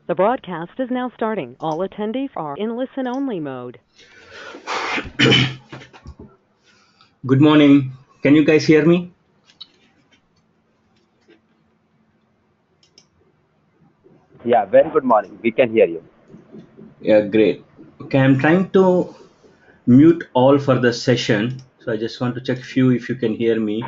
The broadcast is now starting. All attendees are in listen-only mode. Good morning. Can you guys hear me? Yeah, very good morning. We can hear you. Yeah, great. Okay, I'm trying to mute all for the session. So I just want to check few if you can hear me.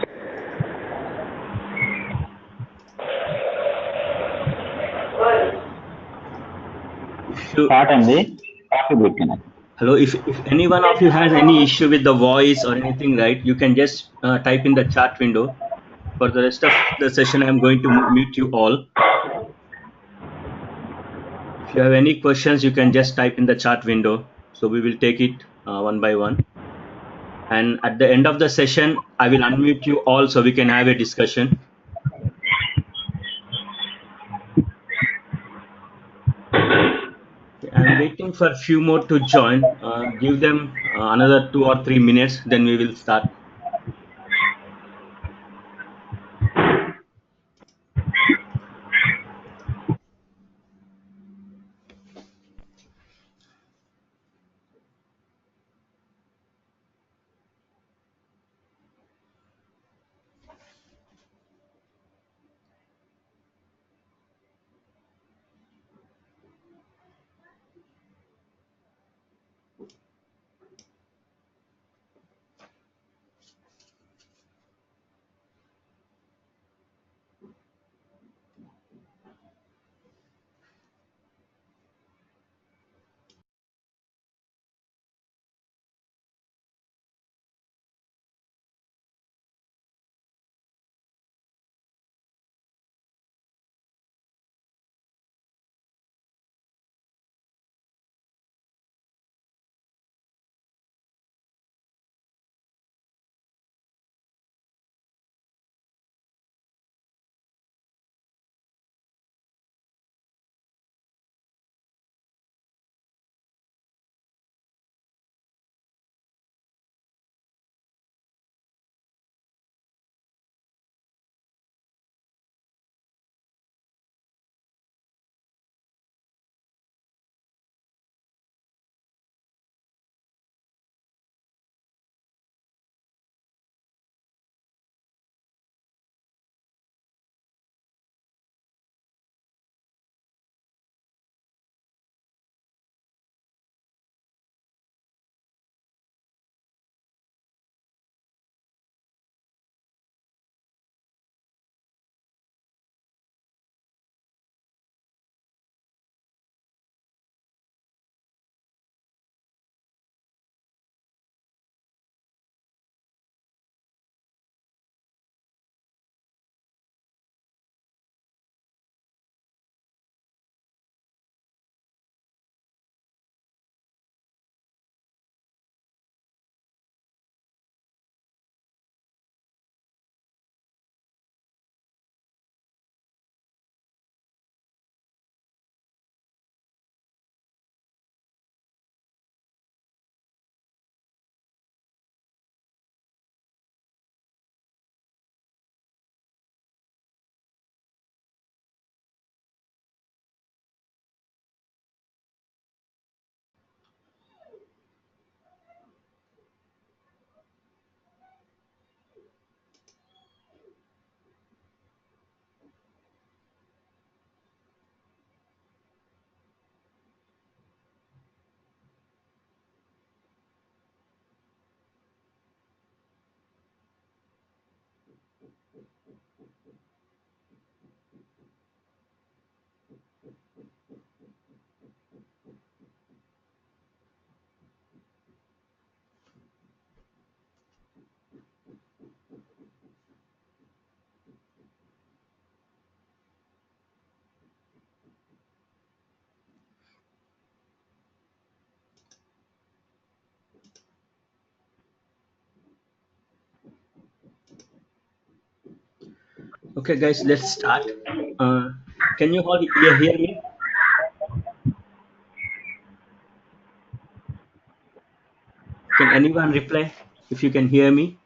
If you Start and the copy boot connect. hello, if any one of you has any issue with the voice or anything, right, you can just type in the chat window. For the rest of the session, I'm going to mute you all. If you have any questions, you can just type in the chat window. So we will take it one by one. And at the end of the session, I will unmute you all so we can have a discussion. I'm waiting for a few more to join. Give them another 2 or 3 minutes, then we will start. Okay, guys, let's start. Uh, can you all hear me? Can anyone reply if you can hear me?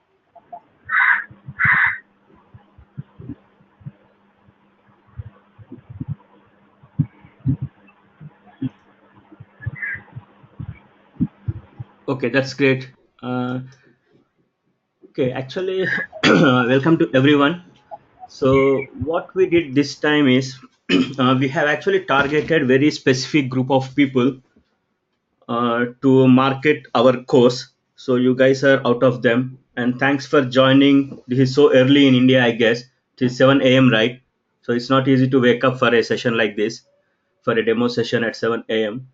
Okay, that's great. Uh, okay, actually, welcome to everyone. So what we did this time is we have actually targeted very specific group of people to market our course. So you guys are out of them, and thanks for joining. This is so early in India, I guess. It is 7 a.m. right? So it's not easy to wake up for a session like this, for a demo session at 7 a.m.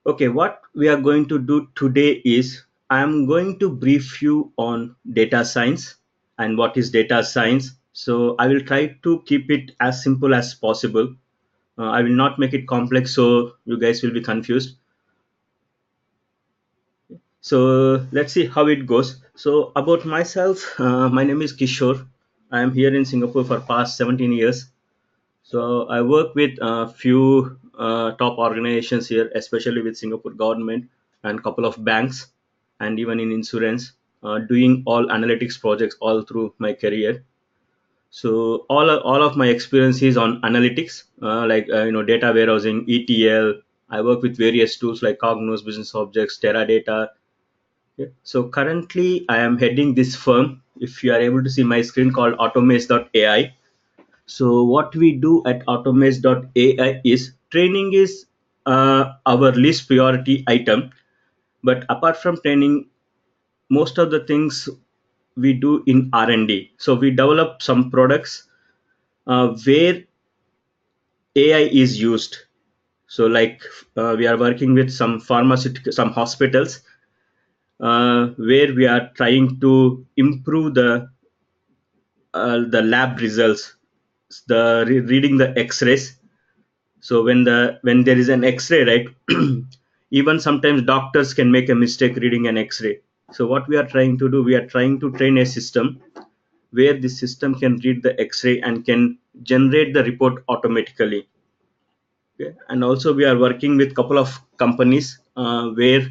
Okay, what we are going to do today is I'm going to brief you on data science and what is data science. So I will try to keep it as simple as possible. I will not make it complex so you guys will be confused. So let's see how it goes. So about myself, my name is Kishore. I am here in Singapore for past 17 years. So I work with a few top organizations here, especially with Singapore government and couple of banks, and even in insurance, doing all analytics projects all through my career. So all of my experience is on analytics, like data warehousing, ETL. I work with various tools like Cognos, Business Objects, Teradata. Yeah. So currently, I am heading this firm. If you are able to see my screen called Automaze.ai. So what we do at Automaze.ai is training is our least priority item. But apart from training, most of the things we do in R&D. So we develop some products where AI is used. So like we are working with some pharmaceutical, some hospitals where we are trying to improve the lab results, reading the X-rays. So when there is an X-ray, right, even sometimes doctors can make a mistake reading an X-ray. So what we are trying to do, we are trying to train a system where the system can read the X-ray and can generate the report automatically. Okay? And also we are working with couple of companies where,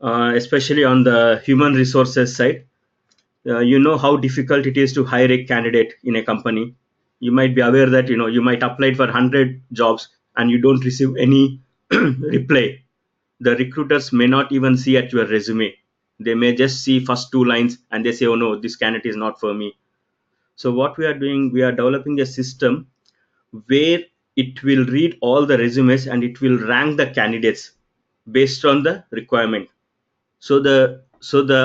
especially on the human resources side, you know how difficult it is to hire a candidate in a company. You might be aware that you might apply for 100 jobs and you don't receive any reply. The recruiters may not even see at your resume. They may just see first two lines and they say, oh no, this candidate is not for me. So what we are doing, we are developing a system where it will read all the resumes and it will rank the candidates based on the requirement. So the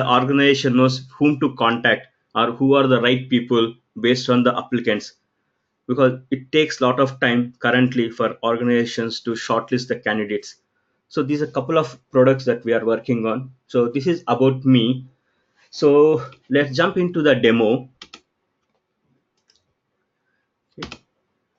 organization knows whom to contact or who are the right people based on the applicants, because it takes a lot of time currently for organizations to shortlist the candidates. So these are a couple of products that we are working on. So this is about me. So let's jump into the demo.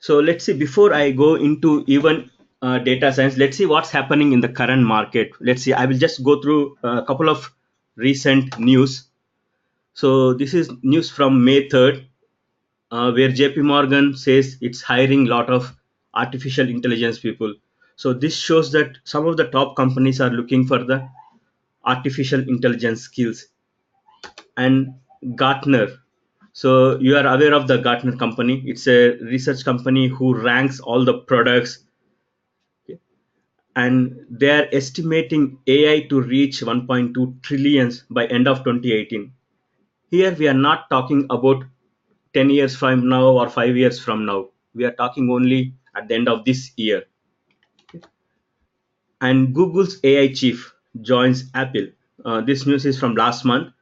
So let's see, before I go into even data science, let's see what's happening in the current market. Let's see, I will just go through a couple of recent news. So this is news from May 3rd, where JP Morgan says it's hiring a lot of artificial intelligence people. So this shows that some of the top companies are looking for the artificial intelligence skills. And Gartner. So you are aware of the Gartner company. It's a research company who ranks all the products, and they are estimating AI to reach 1.2 trillions by end of 2018. Here we are not talking about 10 years from now or 5 years from now. We are talking only at the end of this year. And Google's AI chief joins Apple. This news is from last month.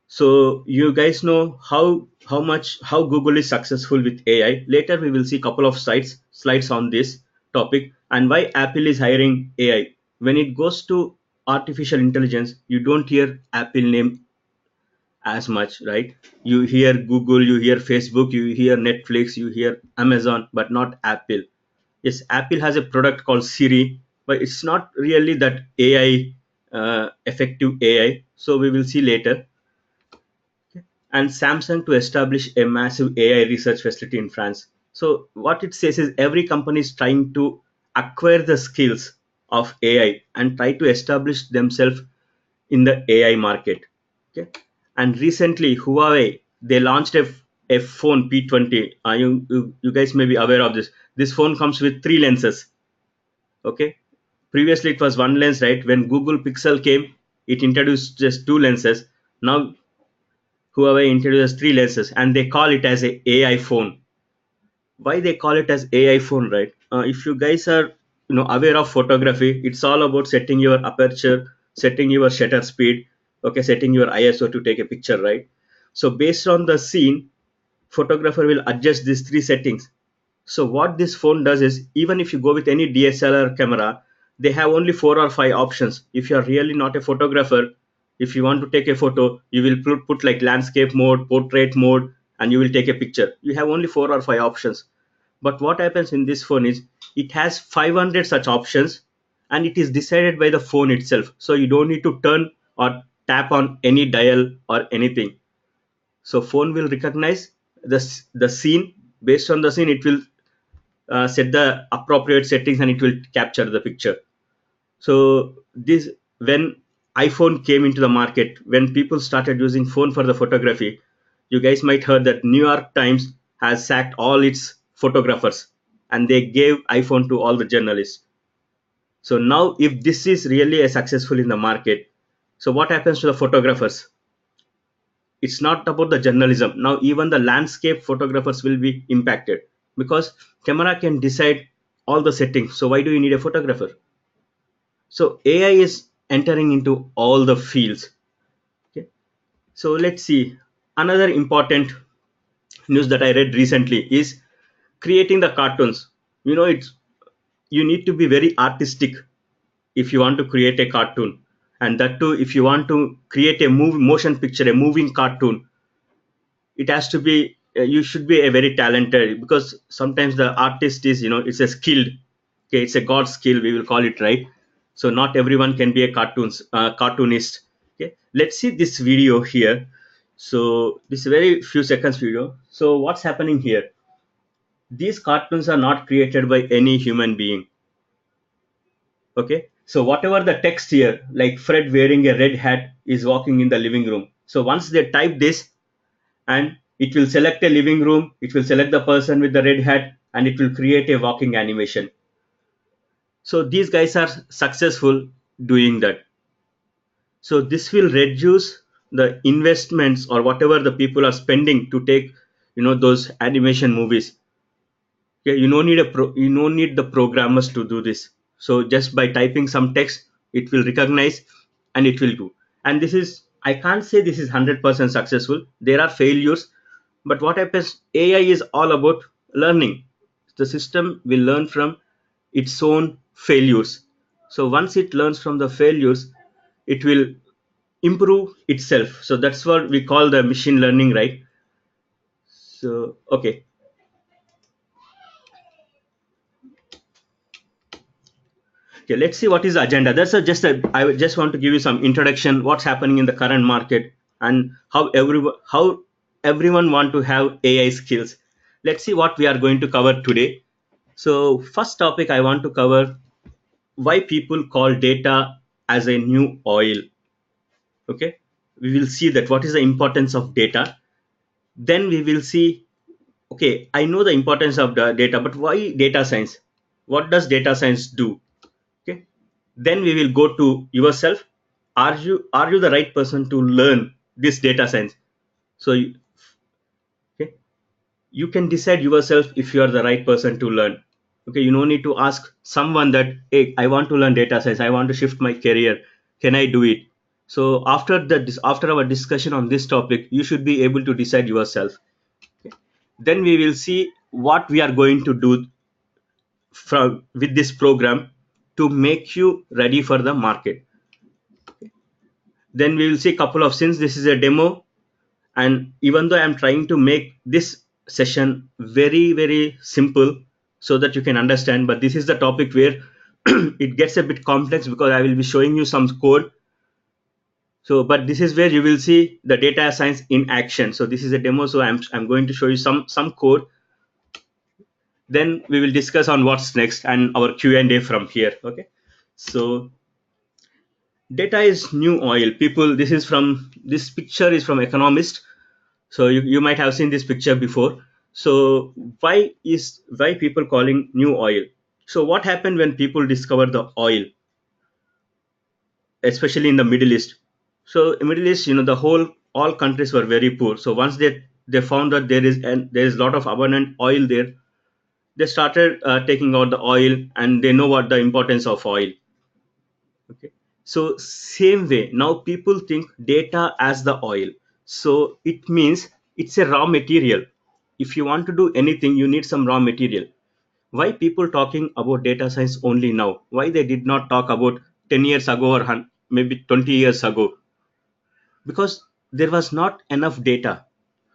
So you guys know how Google is successful with AI. Later we will see couple of slides on this topic and why Apple is hiring AI. When it goes to artificial intelligence, you don't hear Apple name as much, right? You hear Google, you hear Facebook, you hear Netflix, you hear Amazon, but not Apple. Yes, Apple has a product called Siri, but it's not really that AI, effective AI. So we will see later. And Samsung to establish a massive AI research facility in France. So what it says is every company is trying to acquire the skills of AI and try to establish themselves in the AI market. Okay. And recently, Huawei, they launched a phone P20. You guys may be aware of this. This phone comes with three lenses. Okay. Previously, it was one lens, right? When Google Pixel came, it introduced just two lenses. Now Huawei introduces three lenses, and they call it as a AI phone. Why they call it as AI phone, right? If you guys are aware of photography, it's all about setting your aperture, setting your shutter speed, okay, setting your ISO to take a picture, right? So based on the scene, photographer will adjust these three settings. So what this phone does is, even if you go with any DSLR camera, they have only 4 or 5 options. If you are really not a photographer, if you want to take a photo, you will put like landscape mode, portrait mode, and you will take a picture. You have only 4 or 5 options. But what happens in this phone is, it has 500 such options, and it is decided by the phone itself. So you don't need to turn or tap on any dial or anything. So phone will recognize the scene. Based on the scene, it will set the appropriate settings, and it will capture the picture. So this, when iPhone came into the market, when people started using phone for the photography, you guys might heard that New York Times has sacked all its photographers, and they gave iPhone to all the journalists. So now if this is really a successful in the market, so what happens to the photographers? It's not about the journalism. Now even the landscape photographers will be impacted, because camera can decide all the settings. So why do you need a photographer? So AI is entering into all the fields. Okay, so let's see. Another important news that I read recently is creating the cartoons. It's, you need to be very artistic if you want to create a cartoon, and that too, if you want to create a motion picture, a moving cartoon, it has to be, you should be a very talented, because sometimes the artist is, it's a skilled, okay, it's a god skill, we will call it, right? So not everyone can be a cartoonist. Okay, let's see this video here. So this is a very few seconds video. So what's happening here? These cartoons are not created by any human being. Okay, so whatever the text here, like Fred wearing a red hat is walking in the living room, so once they type this, and it will select a living room, it will select the person with the red hat, and it will create a walking animation. So these guys are successful doing that. So this will reduce the investments or whatever the people are spending to take those animation movies. Okay, you don't need the programmers to do this. So just by typing some text, it will recognize, and it will do. And this is, I can't say this is 100% successful, there are failures. But what happens, AI is all about learning. The system will learn from its own failures. So once it learns from the failures, it will improve itself. So that's what we call the machine learning, right? So okay. Okay, let's see what is the agenda. I just want to give you some introduction, what's happening in the current market, and how everyone want to have AI skills. Let's see what we are going to cover today. So first topic I want to cover, why people call data as a new oil. Okay, we will see that what is the importance of data. Then we will see, okay, I know the importance of the data, but why data science? What does data science do? Okay, then we will go to yourself. Are you the right person to learn this data science? So okay, you can decide yourself if you are the right person to learn. Okay, you no need to ask someone that, hey, I want to learn data science, I want to shift my career, can I do it? So after our discussion on this topic, you should be able to decide yourself. Okay, then we will see what we are going to do from with this program to make you ready for the market. Then we will see a couple of, since this is a demo, and even though I'm trying to make this session very very simple so that you can understand, but this is the topic where it gets a bit complex, because I will be showing you some code. So but this is where you will see the data science in action. So this is a demo, so I'm going to show you some code. Then we will discuss on what's next and our Q&A from here. Okay, so data is new oil, people. This picture is from Economist. So you might have seen this picture before. So why people calling new oil? So what happened when people discover the oil? especially in the Middle East. So in Middle East, the whole all countries were very poor. So once they found that there is a lot of abundant oil there, they started taking out the oil, and they know what the importance of oil. Okay. So same way, now people think data as the oil. So it means it's a raw material. If you want to do anything, you need some raw material. Why people talking about data science only now? Why they did not talk about 10 years ago or maybe 20 years ago? Because there was not enough data.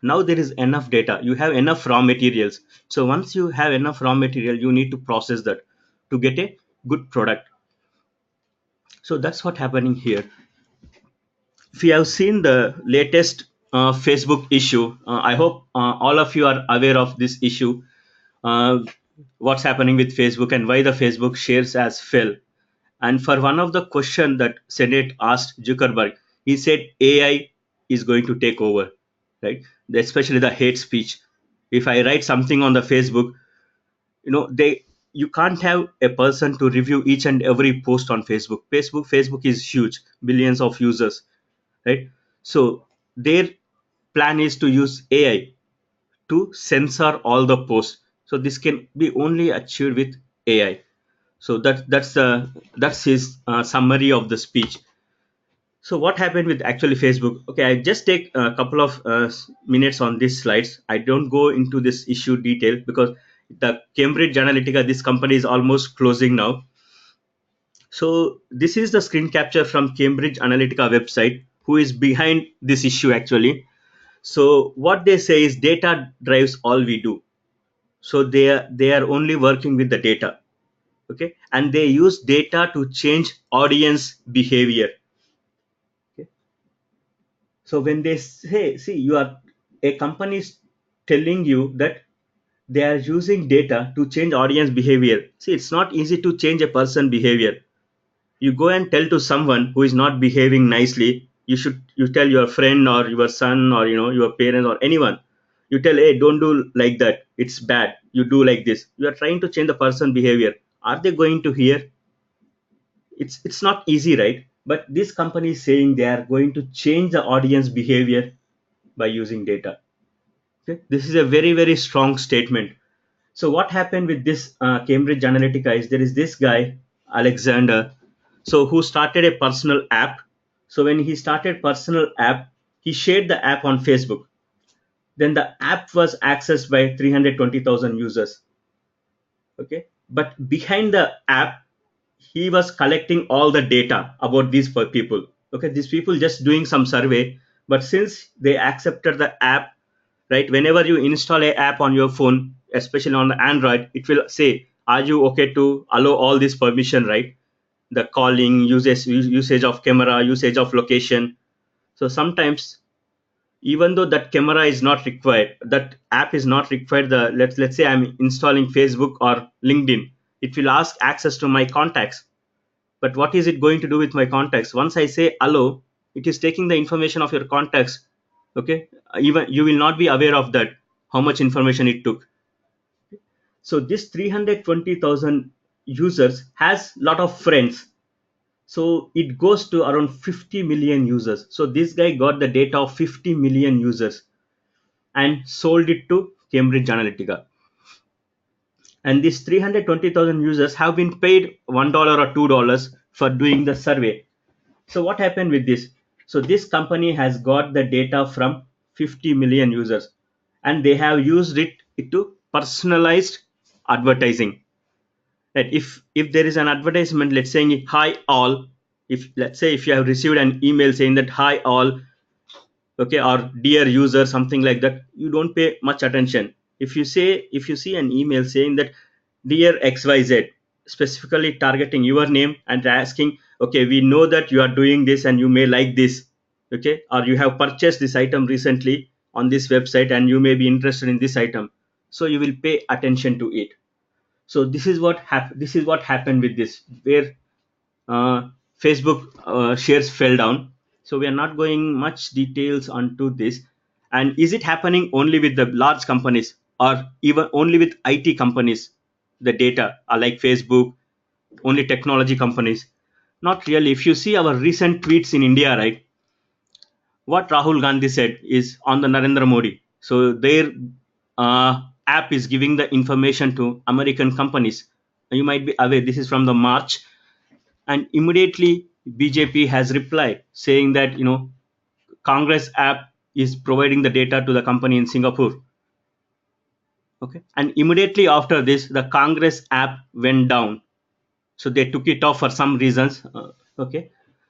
Now there is enough data, you have enough raw materials. So once you have enough raw material, you need to process that to get a good product. So that's what happening here. If you have seen the latest Facebook issue, I hope all of you are aware of this issue. uh, what's happening with Facebook and why the Facebook shares has fell. And for one of the question that Senate asked Zuckerberg, he said AI is going to take over, right? Especially the hate speech. If I write something on the Facebook, they you can't have a person to review each and every post on Facebook. Facebook is huge, billions of users, right? So their plan is to use AI to censor all the posts. So this can be only achieved with AI. So that's his summary of the speech. So what happened with actually Facebook? Okay, I just take a couple of minutes on these slides. I don't go into this issue detail because the Cambridge Analytica, this company is almost closing now. So this is the screen capture from Cambridge Analytica website, who is behind this issue actually. So what they say is data drives all we do. So they are only working with the data. Okay, and they use data to change audience behavior. Okay. So when they say, see, you are a company is telling you that they are using data to change audience behavior. See, it's not easy to change a person behavior. You go and tell to someone who is not behaving nicely, you tell your friend or your son or your parents or anyone. You tell, hey, don't do like that, it's bad, you do like this. You are trying to change the person behavior. Are they going to hear? It's not easy, right? But this company is saying they are going to change the audience behavior by using data. Okay? This is a very, very strong statement. So what happened with this Cambridge Analytica is there is this guy, Alexander, so who started a personal app. So when he started personal app, he shared the app on Facebook. Then the app was accessed by 320,000 users. Okay, but behind the app, he was collecting all the data about these people. Okay, these people just doing some survey, but since they accepted the app, right? Whenever you install a app on your phone, especially on the Android, it will say, are you okay to allow all this permission, right? The calling, usage of camera, usage of location. So sometimes, even though that camera is not required, that app is not required, the let's say I'm installing Facebook or LinkedIn, it will ask access to my contacts. But what is it going to do with my contacts? Once I say allow, it is taking the information of your contacts. Okay, even you will not be aware of that, how much information it took. So this 320,000 users has lot of friends. So it goes to around 50 million users. So this guy got the data of 50 million users and sold it to Cambridge Analytica. And these 320,000 users have been paid $1 or $2 for doing the survey. So what happened with this? So this company has got the data from 50 million users, and they have used it to personalized advertising. That if there is an advertisement, let's say hi all, if let's say if you have received an email saying that hi all, okay, or dear user, something like that, you don't pay much attention. If you see an email saying that dear xyz, specifically targeting your name and asking, okay, we know that you are doing this and you may like this, okay, or you have purchased this item recently on this website and you may be interested in this item, so you will pay attention to it. So this is what happened with this, where uh, Facebook shares fell down. So we are not going much details onto this. And is it happening only with the large companies or even only with IT companies? The data are like Facebook, only technology companies. Not really. If you see our recent tweets in India, right, what Rahul Gandhi said is on the Narendra Modi. So their app is giving the information to American companies. You might be aware this is from the March, and immediately BJP has replied saying that Congress app is providing the data to the company in Singapore. Okay, and immediately after this, the Congress app went down. So they took it off for some reasons. Okay,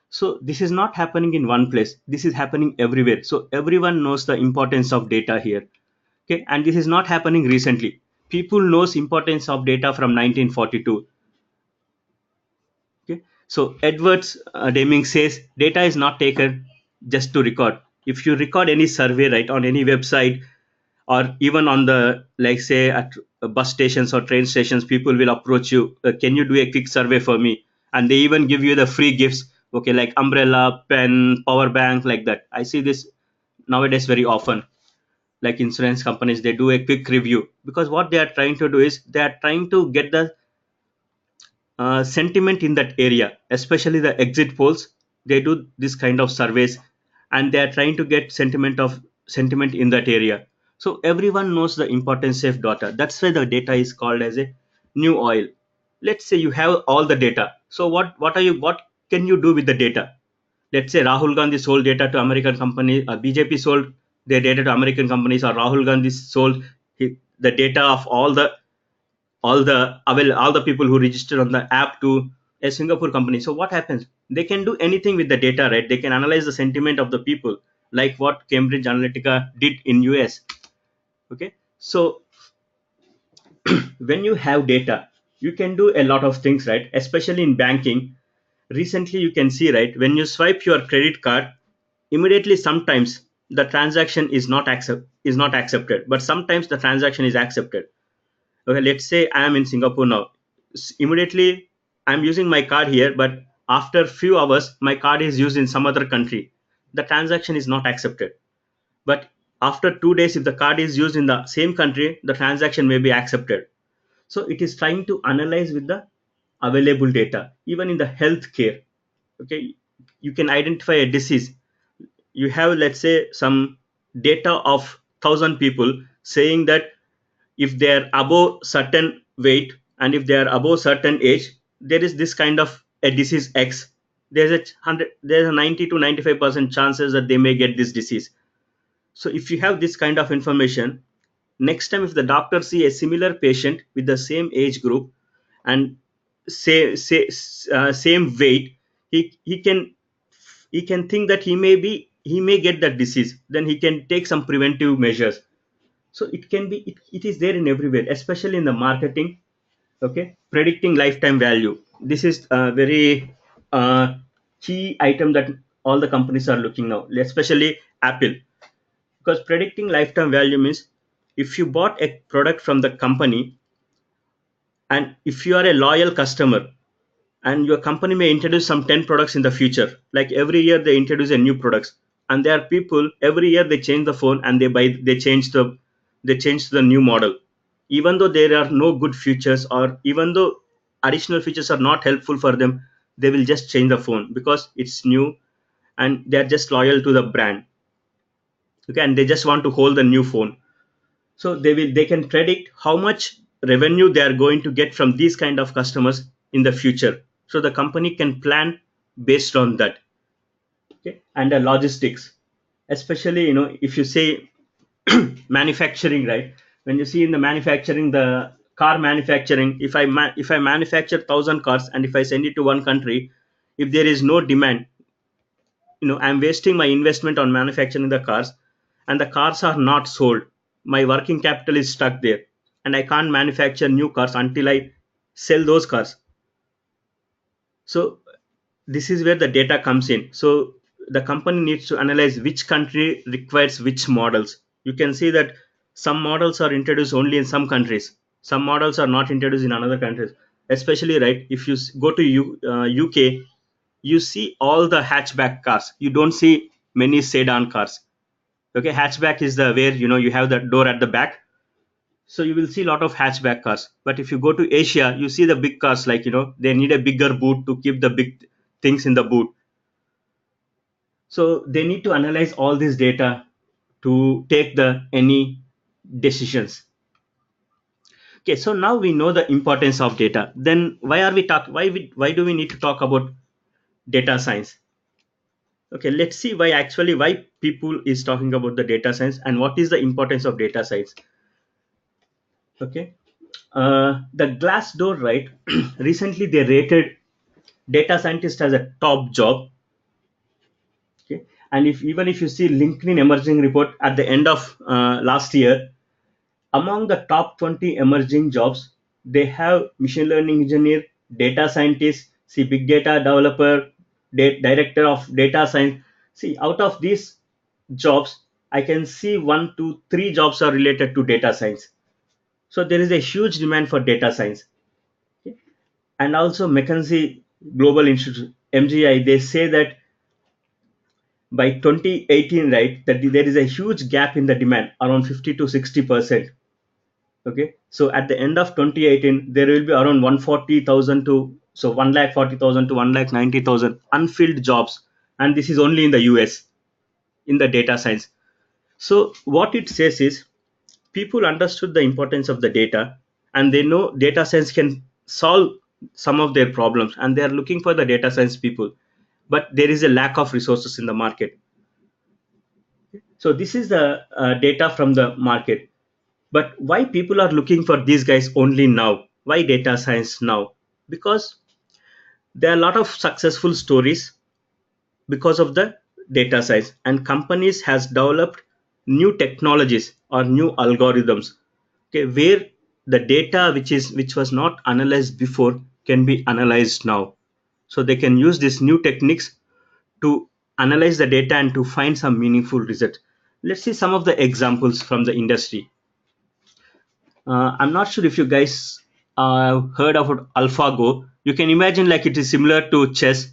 so this is not happening in one place. This is happening everywhere. So everyone knows the importance of data here. Okay, and this is not happening recently. People knows importance of data from 1942. Okay, so Edwards Deming says data is not taken just to record. If you record any survey, right, on any website, or even on the, like, say at bus stations or train stations, people will approach you, can you do a quick survey for me? And they even give you the free gifts, okay, like umbrella, pen, power bank, like that. I see this nowadays very often. Like insurance companies, they do a quick review, because what they are trying to do is they are trying to get the sentiment in that area, especially the exit polls. They do this kind of surveys, and they are trying to get sentiment in that area. So everyone knows the importance of data. That's why the data is called as a new oil. Let's say you have all the data. So what can you do with the data? Let's say Rahul Gandhi sold data to American companies, or BJP sold their data to American companies, or Rahul Gandhi sold the data of all the people who registered on the app to a Singapore company. So what happens? They can do anything with the data, right? They can analyze the sentiment of the people, like what Cambridge Analytica did in US. Okay, so when you have data, you can do a lot of things, right? Especially in banking. Recently, you can see, right, when you swipe your credit card, immediately sometimes the transaction is not accepted, but sometimes the transaction is accepted. Okay, let's say I am in Singapore now. Immediately I'm using my card here, but after few hours my card is used in some other country. The transaction is not accepted. But after 2 days, if the card is used in the same country, the transaction may be accepted. So it is trying to analyze with the available data. Even in the healthcare, okay, you can identify a disease. You have, let's say, some data of 1,000 people saying that if they are above certain weight and if they are above certain age, there is this kind of a disease X. There's a 90 to 95% chances that they may get this disease. So if you have this kind of information, next time if the doctor see a similar patient with the same age group and same weight, he can think that he may get that disease. Then he can take some preventive measures. So it is there in everywhere, especially in the marketing. Okay, predicting lifetime value, this is a very key item that all the companies are looking now, especially Apple. Because predicting lifetime value means, if you bought a product from the company, and if you are a loyal customer, and your company may introduce some 10 products in the future, like every year they introduce a new products, and there are people every year they change the phone, and they change the new model. Even though there are no good features, or even though additional features are not helpful for them, they will just change the phone because it's new, and they are just loyal to the brand. Okay, and they just want to hold the new phone. So they can predict how much revenue they are going to get from these kind of customers in the future. So the company can plan based on that. Okay, and the logistics, especially, if you say manufacturing, right? When you see in the manufacturing, the car manufacturing, if I manufacture 1,000 cars, and if I send it to one country, if there is no demand, I'm wasting my investment on manufacturing the cars, and the cars are not sold. My working capital is stuck there, and I can't manufacture new cars until I sell those cars. So this is where the data comes in. So the company needs to analyze which country requires which models. You can see that some models are introduced only in some countries, some models are not introduced in another countries. Especially, right, if you go to UK, you see all the hatchback cars, you don't see many sedan cars. Okay, hatchback is the where you have the door at the back. So you will see a lot of hatchback cars. But if you go to Asia, you see the big cars, like they need a bigger boot to keep the big things in the boot. So they need to analyze all this data to take the any decisions. Okay, so now we know the importance of data. Then why are we talk? Why do we need to talk about data science? Okay, let's see why people is talking about the data science and what is the importance of data science. Okay, the Glassdoor, right? Recently they rated data scientist as a top job. Okay, and if you see LinkedIn emerging report at the end of last year, among the top 20 emerging jobs, they have machine learning engineer, data scientist, see big data developer, director of data science. See, out of these jobs, I can see 1 2 3 jobs are related to data science. So there is a huge demand for data science. Okay. And also McKinsey Global Institute, MGI, they say that by 2018, right, that there is a huge gap in the demand, around 50 to 60%. Okay, so at the end of 2018 there will be around 140,000 to 140,000 to 190,000 unfilled jobs, and this is only in the US in the data science. So what it says is people understood the importance of the data, and they know data science can solve some of their problems, and they are looking for the data science people, but there is a lack of resources in the market. So this is the data from the market. But why people are looking for these guys only now? Why data science now? Because there are a lot of successful stories because of the data science, and companies has developed new technologies or new algorithms, okay, where the data which was not analyzed before can be analyzed now. So they can use these new techniques to analyze the data and to find some meaningful result. Let's see some of the examples from the industry. I'm not sure if you guys heard about AlphaGo. You can imagine like it is similar to chess,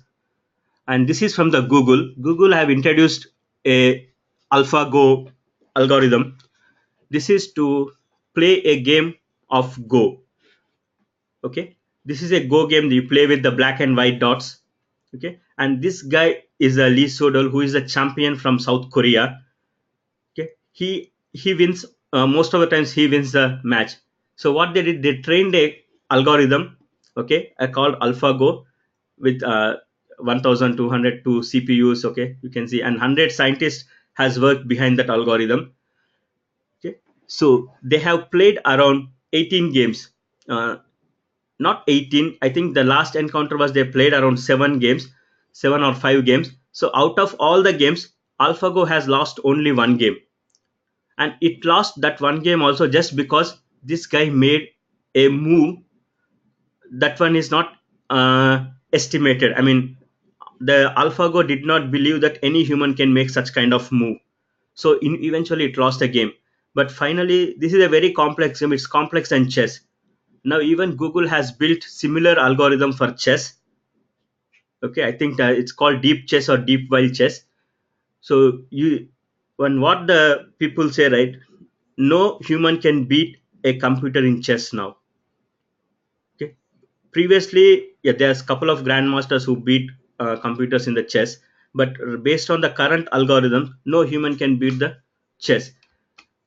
and this is from the Google. Google have introduced a AlphaGo algorithm. This is to play a game of Go. Okay, this is a Go game that you play with the black and white dots. Okay, and this guy is a Lee Sodol, who is a champion from South Korea. Okay, he wins most of the times. He wins the match. So what they did, they trained a algorithm, okay, called AlphaGo, with 1202 CPUs. Okay, you can see, and 100 scientists has worked behind that algorithm. Okay, so they have played around 18 games. Not 18, I think the last encounter was they played around 7 games, 7 or 5 games. So out of all the games, AlphaGo has lost only one game, and it lost that one game also just because this guy made a move that one is not estimated. I mean, the AlphaGo did not believe that any human can make such kind of move. So eventually it lost a game. But finally, this is a very complex game. It's complex than chess. Now even Google has built similar algorithm for chess. Okay, I think it's called deep chess or deep wild chess. So you, when what the people say, right, no human can beat a computer in chess now. Okay, previously, yeah, there's a couple of grandmasters who beat computers in the chess, but based on the current algorithm, no human can beat the chess.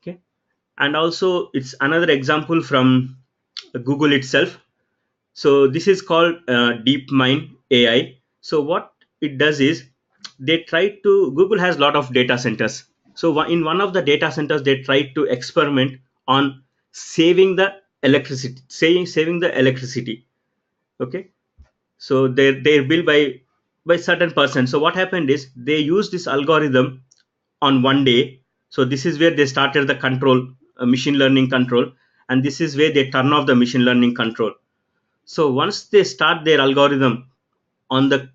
Okay, and also it's another example from Google itself. So this is called DeepMind AI. So what it does is they try to, Google has a lot of data centers. So in one of the data centers, they try to experiment on saving the electricity, saving the electricity. Okay, so they're built by certain person. So what happened is they used this algorithm on one day. So this is where they started the control, machine learning control, and this is where they turn off the machine learning control. So once they start their algorithm on the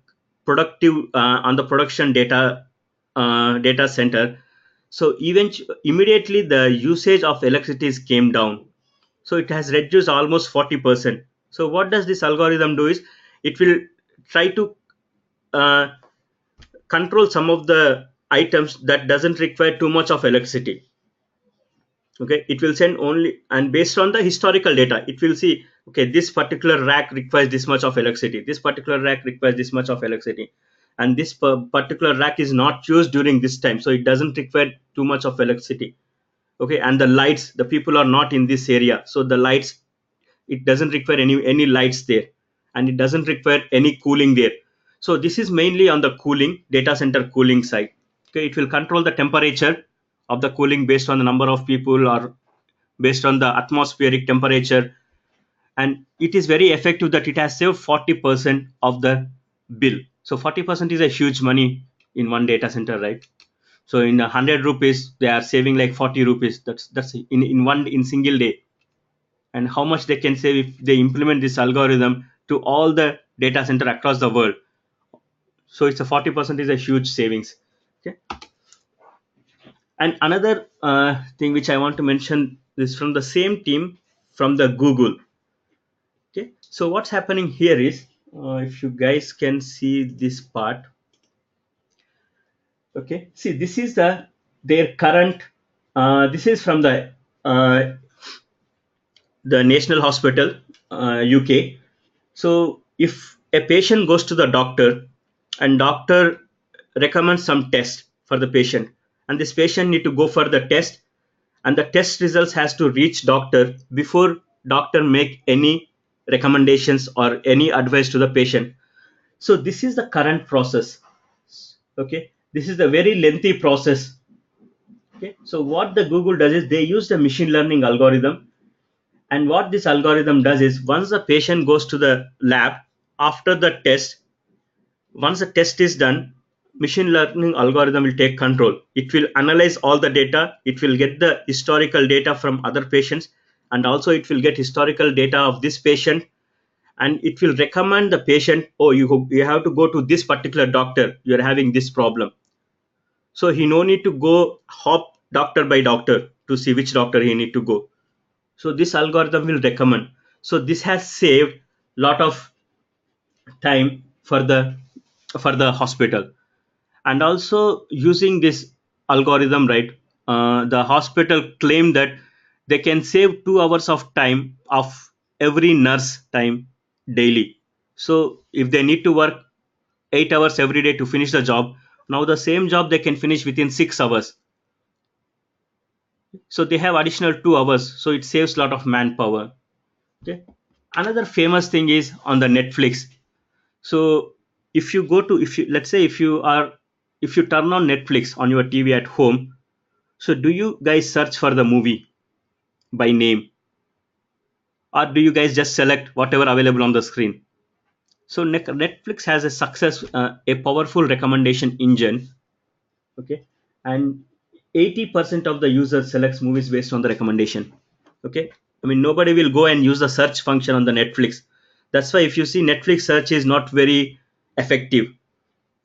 on the production data center, so immediately the usage of electricity came down. So it has reduced almost 40%. So what does this algorithm do is it will try to uh, control some of the items that doesn't require too much of electricity. Okay, it will send only, and based on the historical data, it will see, okay, this particular rack requires this much of electricity, this particular rack requires this much of electricity, and this particular rack is not used during this time, so it doesn't require too much of electricity. Okay, and the lights, the people are not in this area, so the lights, it doesn't require any lights there, and it doesn't require any cooling there. So this is mainly on the cooling, data center cooling side. Okay, it will control the temperature of the cooling based on the number of people, or based on the atmospheric temperature, and it is very effective that it has saved 40% of the bill. So 40% is a huge money in one data center, right? So in 100 rupees they are saving like 40 rupees. That's in single day. And how much they can save if they implement this algorithm to all the data center across the world. So it's a 40% is a huge savings. Okay, and another thing which I want to mention is from the same team, from the Google. Okay, so what's happening here is, if you guys can see this part. Okay, see, this is their current, this is from uh, the National Hospital, UK. So if a patient goes to the doctor, and doctor recommends some test for the patient, and this patient need to go for the test, and the test results has to reach doctor before doctor make any recommendations or any advice to the patient. So this is the current process. Okay, this is the very lengthy process. Okay, so what the Google does is they use the machine learning algorithm, and what this algorithm does is, once the patient goes to the lab after the test, once the test is done, machine learning algorithm will take control. It will analyze all the data, it will get the historical data from other patients, and also it will get historical data of this patient, and it will recommend the patient, oh, you have to go to this particular doctor, you're having this problem. So he no need to go hop doctor by doctor to see which doctor he need to go. So this algorithm will recommend. So this has saved lot of time for the hospital. And also using this algorithm, right, the hospital claim that they can save 2 hours of time of every nurse time daily. So if they need to work 8 hours every day to finish the job, now the same job they can finish within 6 hours. So they have additional 2 hours, so it saves a lot of manpower. Okay, another famous thing is on the Netflix. So if you go to, if you, let's say, if you turn on Netflix on your TV at home, so do you guys search for the movie by name, or do you guys just select whatever available on the screen? So Netflix has a powerful recommendation engine. Okay, and 80% of the users selects movies based on the recommendation. Okay, I mean, nobody will go and use the search function on the Netflix. That's why if you see, Netflix search is not very effective.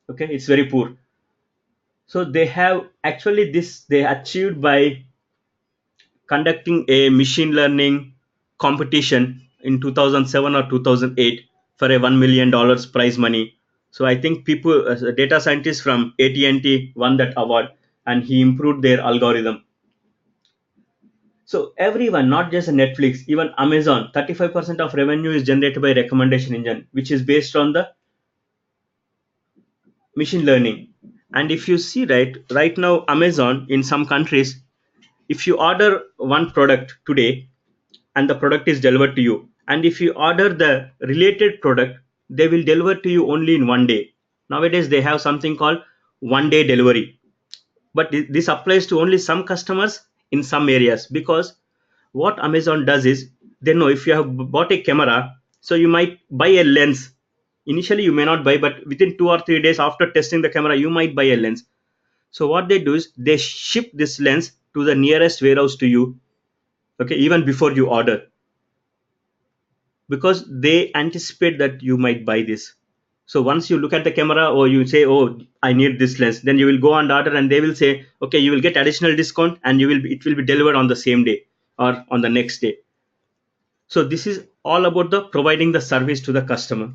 Okay, it's very poor. So they have actually, this they achieved by conducting a machine learning competition in 2007 or 2008 for a $1 million prize money. So I think people, data scientists from AT&T won that award, and he improved their algorithm. So everyone, not just Netflix, even Amazon, 35% of revenue is generated by recommendation engine, which is based on the machine learning. And if you see, right now, Amazon in some countries, if you order one product today and the product is delivered to you, and if you order the related product, they will deliver to you only in one day. Nowadays they have something called one day delivery, but this applies to only some customers in some areas, because what Amazon does is, they know if you have bought a camera, so you might buy a lens. Initially you may not buy, but within 2 or 3 days after testing the camera, you might buy a lens. So what they do is they ship this lens to the nearest warehouse to you, okay, even before you order, because they anticipate that you might buy this. So once you look at the camera, or you say, oh, I need this lens, then you will go and order, and they will say, okay, you will get additional discount, and it will be delivered on the same day or on the next day. So this is all about the providing the service to the customer.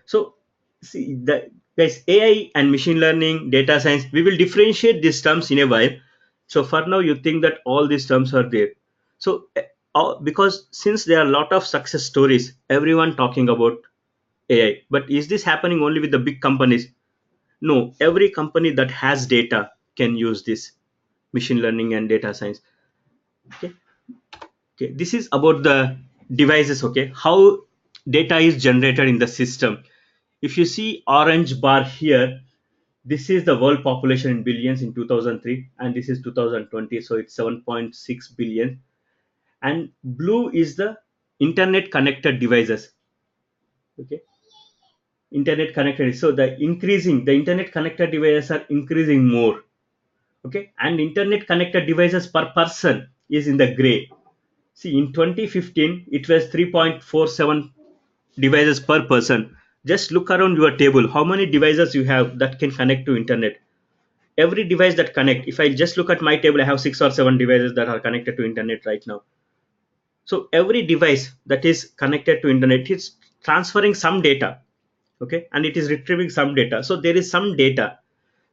So see, the guys, AI and machine learning, data science, we will differentiate these terms in a while. So for now you think that all these terms are there. So because since there are a lot of success stories, everyone talking about AI, but is this happening only with the big companies? No, every company that has data can use this machine learning and data science. Okay, okay, this is about the devices. Okay, how data is generated in the system. If you see orange bar here, this is the world population in billions in 2003, and this is 2020, so it's 7.6 billion. And blue is the internet connected devices. Okay, internet connected, so the internet connected devices are increasing more. Okay, and internet connected devices per person is in the gray. See, in 2015 it was 3.47 devices per person. Just look around your table, how many devices you have that can connect to internet. Every device that connect, if I just look at my table, I have 6 or 7 devices that are connected to internet right now. So every device that is connected to internet is transferring some data. Okay, and it is retrieving some data, so there is some data.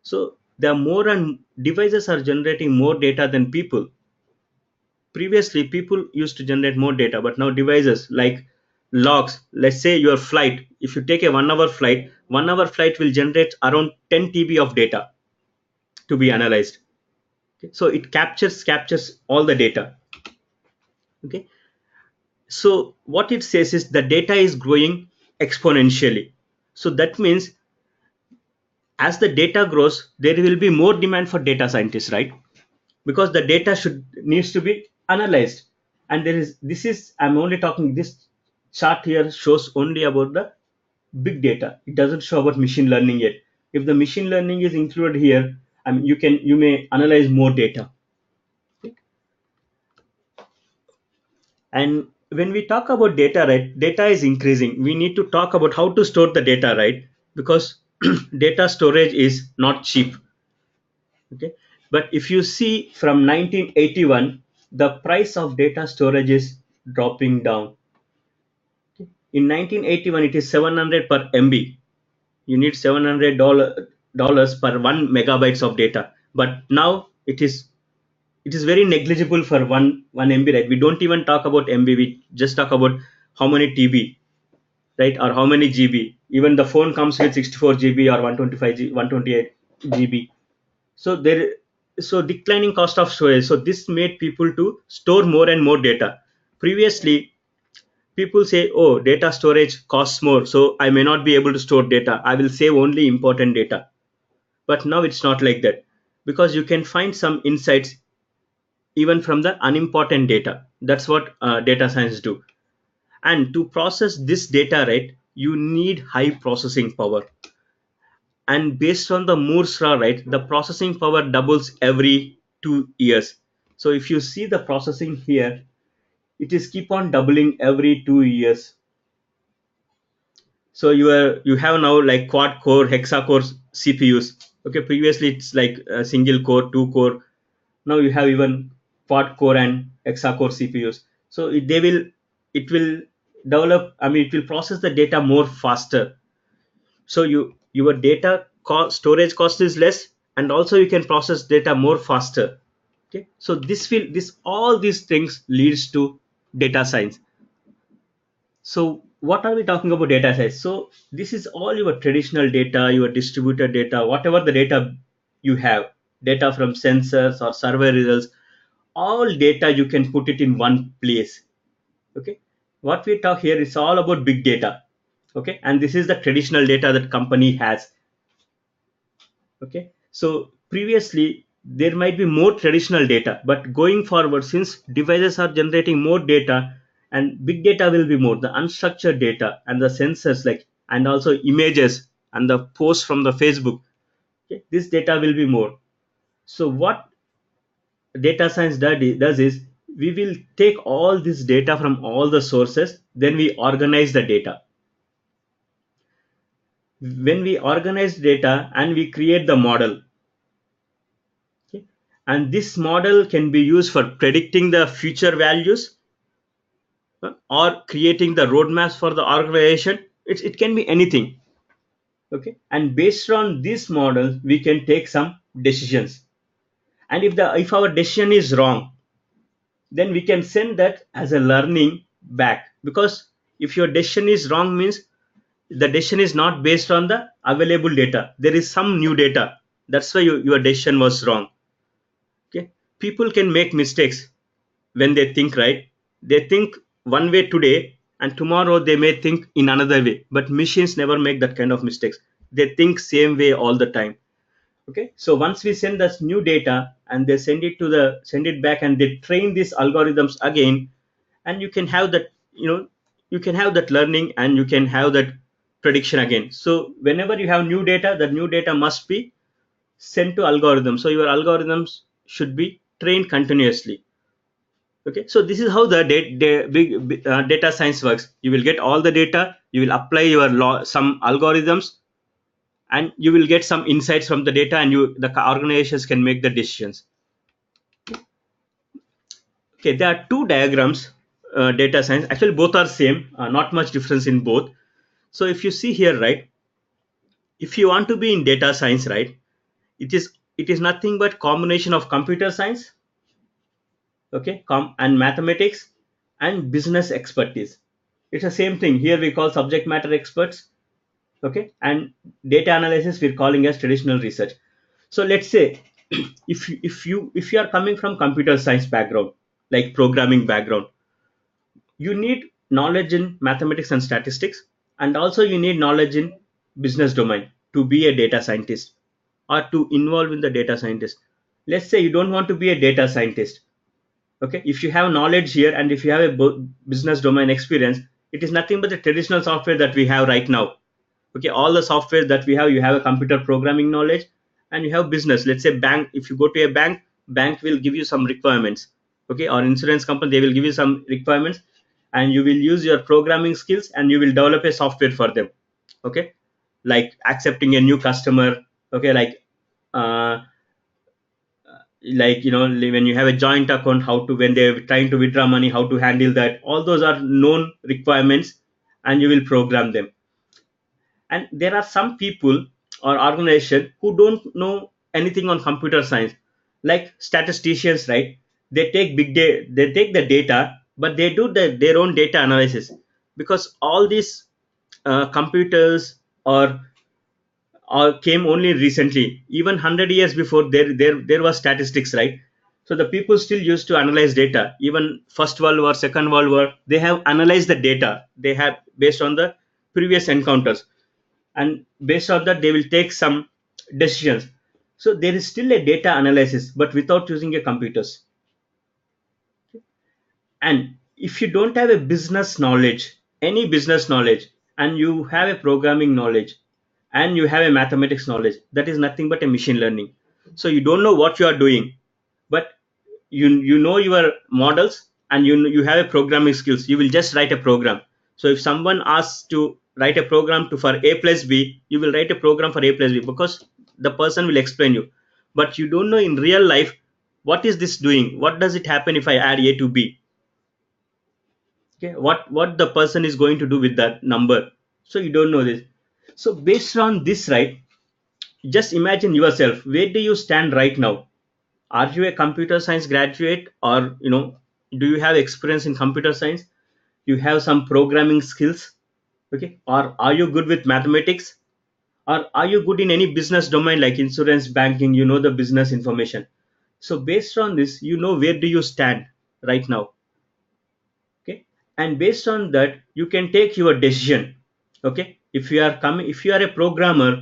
So there are more, and devices are generating more data than people. Previously people used to generate more data, but now devices like logs, let's say your flight, if you take a 1 hour flight, 1 hour flight will generate around 10 TB of data to be analyzed. Okay, so it captures all the data. Okay, so what it says is the data is growing exponentially. So that means as the data grows, there will be more demand for data scientists, right? Because the data should needs to be analyzed. And there is, this is, I'm only talking, this chart here shows only about the big data, it doesn't show about machine learning yet. If the machine learning is included here, I mean, you may analyze more data. And when we talk about data, right, data is increasing, we need to talk about how to store the data, right? Because data storage is not cheap. Okay, but if you see from 1981, the price of data storage is dropping down. In 1981 it is 700 per MB. You need $700 per 1 megabytes of data, but now it is very negligible for one MB, right? We don't even talk about MB, we just talk about how many TB, right? Or how many GB. Even the phone comes with 64 GB or 128 GB. So there, so declining cost of storage, so this made people to store more and more data. Previously people say, oh, data storage costs more, so I may not be able to store data, I will save only important data. But now it's not like that, because you can find some insights even from the unimportant data. That's what data science do. And to process this data, right, you need high processing power. And based on the Moore's law, right, the processing power doubles every 2 years. So if you see the processing here, it is keep on doubling every 2 years. So you have now like quad core, hexa core CPUs. Okay, previously it's like a single core, two core. Now you have even quad core and hexa core CPUs. So it will develop, I mean, it will process the data more faster. So your data storage cost is less, and also you can process data more faster. Okay, so this all these things leads to data science. So what are we talking about data science? So this is all your traditional data, your distributed data, whatever the data you have, data from sensors or survey results, all data you can put it in one place. Okay, what we talk here is all about big data. Okay, and this is the traditional data that company has. Okay, so previously there might be more traditional data, but going forward, since devices are generating more data, and big data will be more, the unstructured data and the sensors, like, and also images and the posts from the Facebook. Okay, this data will be more. So what data science does is, we will take all this data from all the sources, then we organize the data. When we organize data and we create the model. Okay, and this model can be used for predicting the future values, or creating the roadmaps for the organization. It can be anything. Okay, and based on this model we can take some decisions. And if our decision is wrong, then we can send that as a learning back, because if your decision is wrong means the decision is not based on the available data, there is some new data, that's why your decision was wrong. Okay, people can make mistakes when they think, right? They think one way today, and tomorrow they may think in another way, but machines never make that kind of mistakes. They think same way all the time. Okay, so once we send us new data and they send it back and they train these algorithms again, and you can have that, you can have that learning and you can have that prediction again. So whenever you have new data, the new data must be sent to algorithms, so your algorithms should be trained continuously. Okay, so this is how the data science works. You will get all the data, you will apply your some algorithms, and you will get some insights from the data, and the organizations can make the decisions. Okay, there are two diagrams. Data science, actually both are same, not much difference in both. So if you see here, right, if you want to be in data science, right, it is nothing but combination of computer science, okay, and mathematics and business expertise. It's the same thing here, we call subject matter experts. Okay, and data analysis we're calling as traditional research. So let's say if you are coming from computer science background, like programming background, you need knowledge in mathematics and statistics, and also you need knowledge in business domain to be a data scientist or to involve in the data scientist. Let's say you don't want to be a data scientist. Okay, if you have knowledge here and if you have a business domain experience, it is nothing but the traditional software that we have right now. Okay, all the software that we have, you have a computer programming knowledge, and you have business. Let's say bank, if you go to a bank will give you some requirements. Okay, or insurance company, they will give you some requirements, and you will use your programming skills and you will develop a software for them. Okay, like accepting a new customer. Okay, uh, like when you have a joint account, how to, when they're trying to withdraw money, how to handle that, all those are known requirements, and you will program them. And there are some people or organization who don't know anything on computer science, like statisticians, right? They take the data, but they do their own data analysis, because all these computers or came only recently. Even 100 years before, there was statistics, right? So the people still used to analyze data. Even first world war, second world war, they have analyzed the data they have based on the previous encounters, and based on that they will take some decisions. So there is still a data analysis, but without using a computers. And if you don't have a business knowledge, any business knowledge, and you have a programming knowledge, and you have a mathematics knowledge, that is nothing but a machine learning. So you don't know what you are doing, but you know your models, and you have a programming skills, you will just write a program. So if someone asks to write a program to for a plus b, you will write a program for a plus b, because the person will explain you. But you don't know in real life, what is this doing, what does it happen if I add a to b. Okay, what the person is going to do with that number, so you don't know this. So based on this, right, just imagine yourself, where do you stand right now? Are you a computer science graduate, or do you have experience in computer science? You have some programming skills? Okay, or are you good with mathematics, or are you good in any business domain like insurance, banking, the business information? So based on this, where do you stand right now. Okay, and based on that you can take your decision. Okay, if you are a programmer,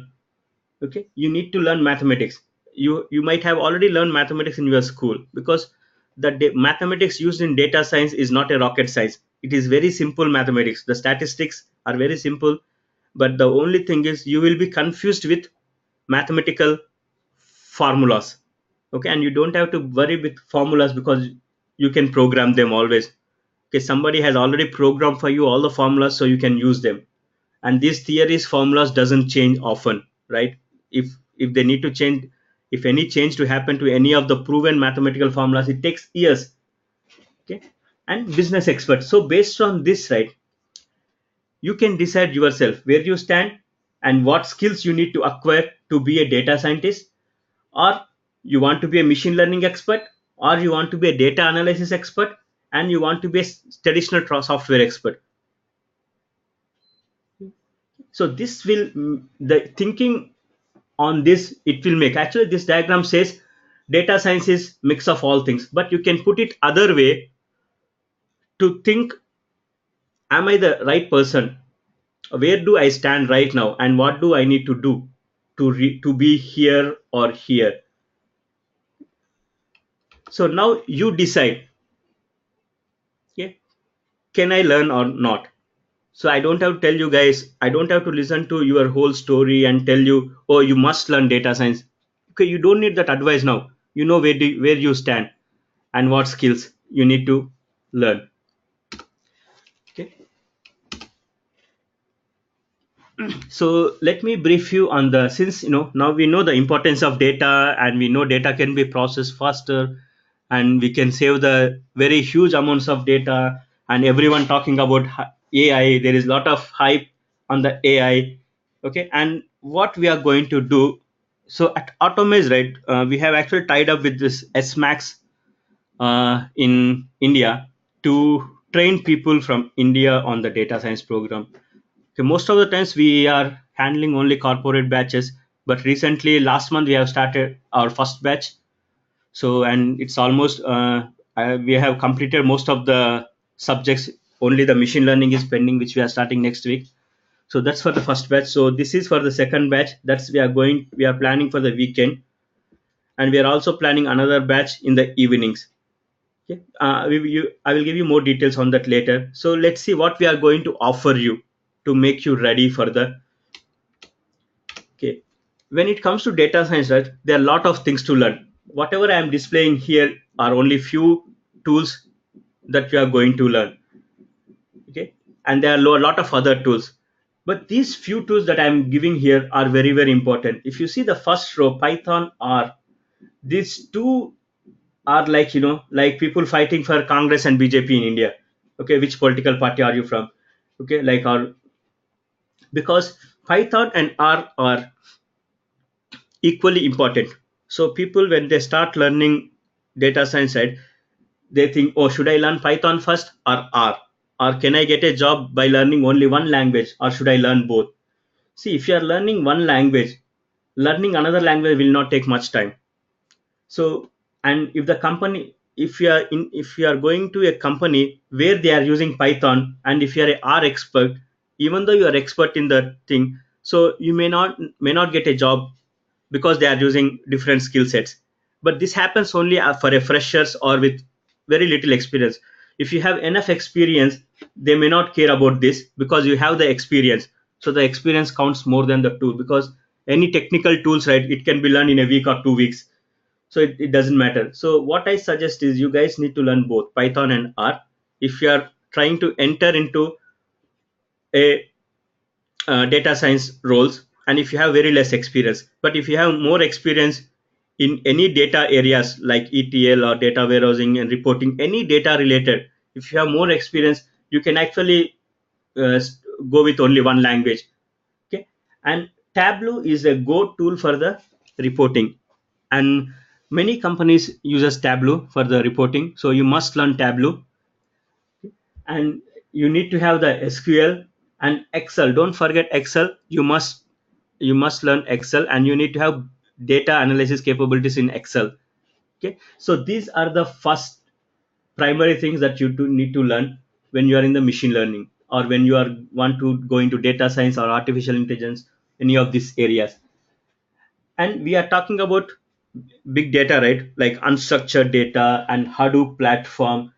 okay, you need to learn mathematics. You might have already learned mathematics in your school, because the mathematics used in data science is not a rocket science. It is very simple mathematics, the statistics are very simple. But the only thing is, you will be confused with mathematical formulas. Okay, and you don't have to worry with formulas, because you can program them always. Okay, somebody has already programmed for you all the formulas, so you can use them. And these theories formulas doesn't change often, right? If they need to change, if any change to happen to any of the proven mathematical formulas, it takes years. Okay, and business experts, so based on this, right, you can decide yourself where you stand and what skills you need to acquire to be a data scientist. Or You want to be a machine learning expert, or you want to be a data analysis expert, and you want to be a traditional software expert. So this will the thinking on this, it will make, actually this diagram says data science is mix of all things, but you can put it other way to think, am I the right person? Where do I stand right now, and what do I need to do to be here or here? So now you decide, okay, can I learn or not? So I don't have to tell you guys, I don't have to listen to your whole story and tell you, oh, you must learn data science. Okay, you don't need that advice now. You know where you stand and what skills you need to learn. Okay, so let me brief you on the, since now we know the importance of data, and we know data can be processed faster, and we can save the very huge amounts of data, and everyone talking about AI, there is a lot of hype on the AI. Okay, and what we are going to do, so at Automage, right, we have actually tied up with this SMAX in India to train people from India on the data science program. Okay, most of the times we are handling only corporate batches, but recently last month we have started our first batch. So, and it's almost we have completed most of the subjects. Only the machine learning is pending, which we are starting next week. So that's for the first batch. So this is for the second batch. That's we are planning for the weekend, and we are also planning another batch in the evenings. Okay, I will give you more details on that later. So let's see what we are going to offer you to make you ready for the. Okay, when it comes to data science, right, there are a lot of things to learn. Whatever I am displaying here are only few tools that we are going to learn. Okay, and there are a lot of other tools, but these few tools that I am giving here are very, very important. If you see the first row, Python, R, these two are like, like people fighting for Congress and BJP in India. Okay, which political party are you from? Okay, like, our, because Python and R are equally important. So people, when they start learning data science side, they think, oh, should I learn Python first or R? Or can I get a job by learning only one language, or should I learn both? See, if you are learning one language, learning another language will not take much time. So, and if the company, if you are going to a company where they are using Python, and if you are a R expert, even though you are expert in the thing, so you may not get a job because they are using different skill sets. But this happens only for a freshers or with very little experience. If you have enough experience, they may not care about this because you have the experience. So the experience counts more than the tool, because any technical tools, right, it can be learned in a week or 2 weeks. So it doesn't matter. So what I suggest is you guys need to learn both Python and R if you are trying to enter into a data science roles, and if you have very less experience. But if you have more experience in any data areas like ETL or data warehousing and reporting, any data related, if you have more experience, you can actually uh, go with only one language. Okay, and Tableau is a go tool for the reporting, and many companies uses Tableau for the reporting, so you must learn Tableau. And you need to have the SQL and Excel. Don't forget Excel. You must learn Excel, and you need to have data analysis capabilities in Excel. Okay, so these are the first primary things that you do need to learn when you are in the machine learning, or when you are want to go into data science or artificial intelligence, any of these areas. And we are talking about big data, right, like unstructured data and Hadoop platform.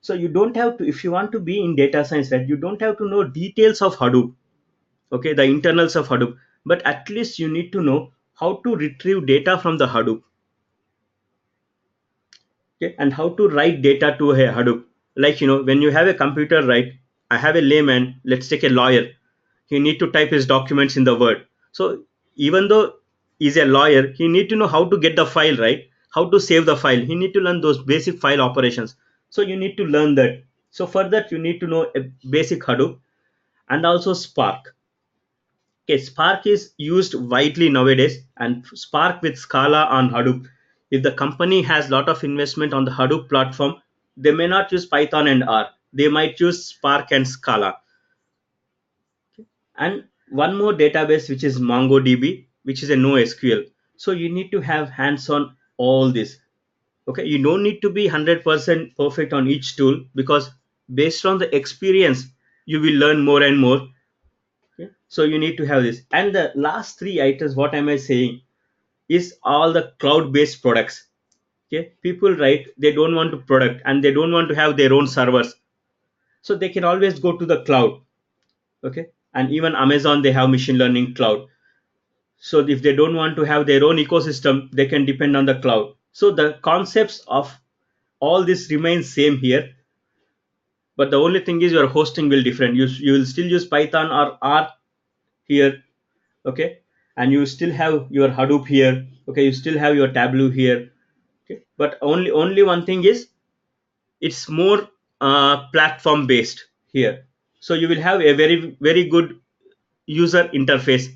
So you don't have to, if you want to be in data science, right, you don't have to know details of Hadoop, okay, the internals of Hadoop, but at least you need to know how to retrieve data from the Hadoop. Okay, and how to write data to a Hadoop. Like, when you have a computer, right, I have a layman, let's take a lawyer. He need to type his documents in the Word. So even though he's a lawyer, he need to know how to get the file, right, how to save the file. He need to learn those basic file operations. So you need to learn that. So for that, you need to know a basic Hadoop, and also Spark. Okay, Spark is used widely nowadays, and Spark with Scala on Hadoop If the company has lot of investment on the Hadoop platform, they may not use Python and R. They might use Spark and Scala. And one more database, which is MongoDB, which is a NoSQL. So you need to have hands on all this. Okay, you don't need to be 100% perfect on each tool, because based on the experience you will learn more and more. Okay? So you need to have this. And the last three items, what am I saying, is all the cloud based products. Okay, people, right, they don't want to product and they don't want to have their own servers, so they can always go to the cloud. Okay, and even Amazon, they have machine learning cloud. So if they don't want to have their own ecosystem, they can depend on the cloud. So the concepts of all this remain same here, but the only thing is your hosting will different. You will still use Python or R here. Okay, and you still have your Hadoop here. Okay, you still have your Tableau here. Okay, but only one thing is, it's more platform based here. So you will have a very good user interface